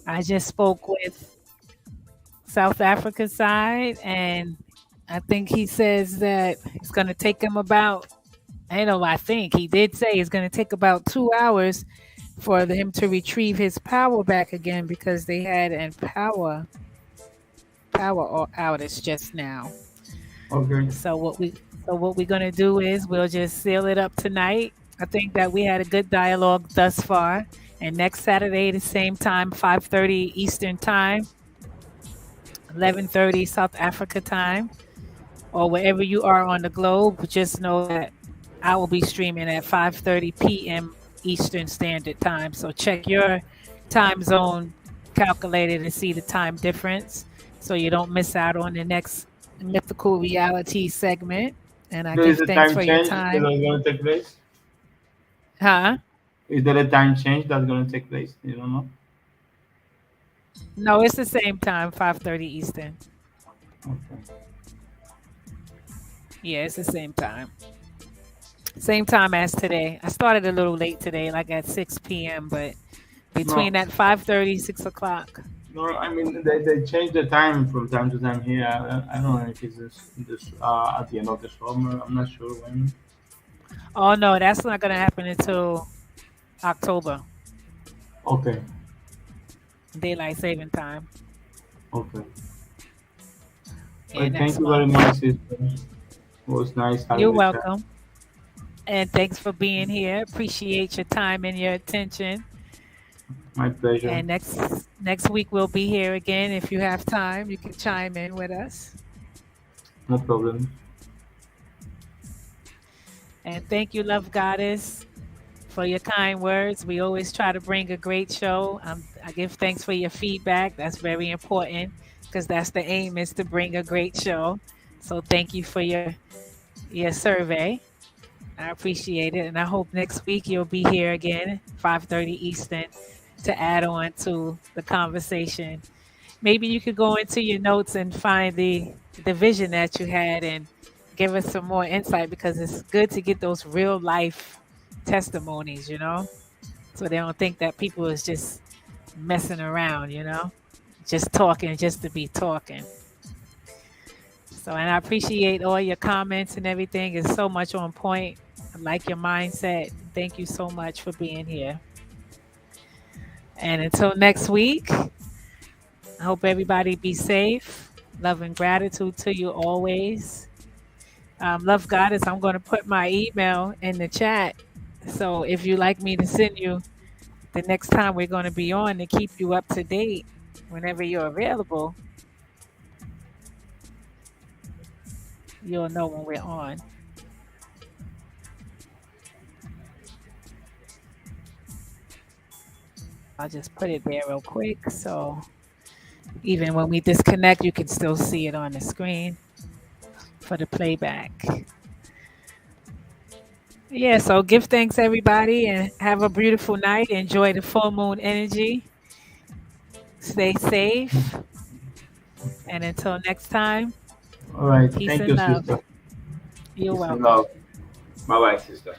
I just spoke with South Africa side, and I think he says that it's going to take him about, I think he did say it's going to take about 2 hours for him to retrieve his power back again because they had a power outage just now. Okay. So what we're going to do is we'll just seal it up tonight. I think that we had a good dialogue thus far. And next Saturday, the same time, 5:30 Eastern time, 11:30 South Africa time, or wherever you are on the globe, just know that I will be streaming at 5:30 p.m. Eastern Standard Time. So check your time zone calculator to see the time difference, so you don't miss out on the next mythical reality segment. And I There give is a thanks time for your change that time. is going to take place. Huh? Is there a time change that's going to take place? You don't know. No, it's the same time, 5:30 Eastern. Okay. Yeah, it's the same time. Same time as today. I started a little late today, like at 6 p.m., but between No, that 5:30, 6 o'clock. no. I mean, they change the time from time to time here. I don't know if it's this at the end of the summer. I'm not sure when. Oh no, that's not gonna happen until October, Okay. daylight saving time. Okay. Yeah, Well, thank next you very month. much, sister. It was nice You're having the chat. welcome. And thanks for being here. Appreciate your time and your attention. My pleasure. And Next week we'll be here again. If you have time, you can chime in with us. No problem. And thank you, Love Goddess, for your kind words. We always try to bring a great show. I give thanks for your feedback. That's very important because that's the aim, is to bring a great show. So thank you for your survey. I appreciate it. And I hope next week you'll be here again, 5:30 Eastern, to add on to the conversation. Maybe you could go into your notes and find the vision that you had and give us some more insight, because it's good to get those real life testimonies, so they don't think that people is just messing around, just talking just to be talking. So, and I appreciate all your comments and everything. It's so much on point. I like your mindset. Thank you so much for being here. And until next week, I hope everybody be safe. Love and gratitude to you always. Love Goddess, I'm going to put my email in the chat. So if you like me to send you the next time we're going to be on, to keep you up to date whenever you're available, you'll know when we're on. I'll just put it there real quick. So even when we disconnect, you can still see it on the screen for the playback. Yeah, so give thanks, everybody, and have a beautiful night. Enjoy the full moon energy. Stay safe. And until next time, All right. peace Thank and you, love. sister. You're Peace and welcome. love. Bye bye, sister.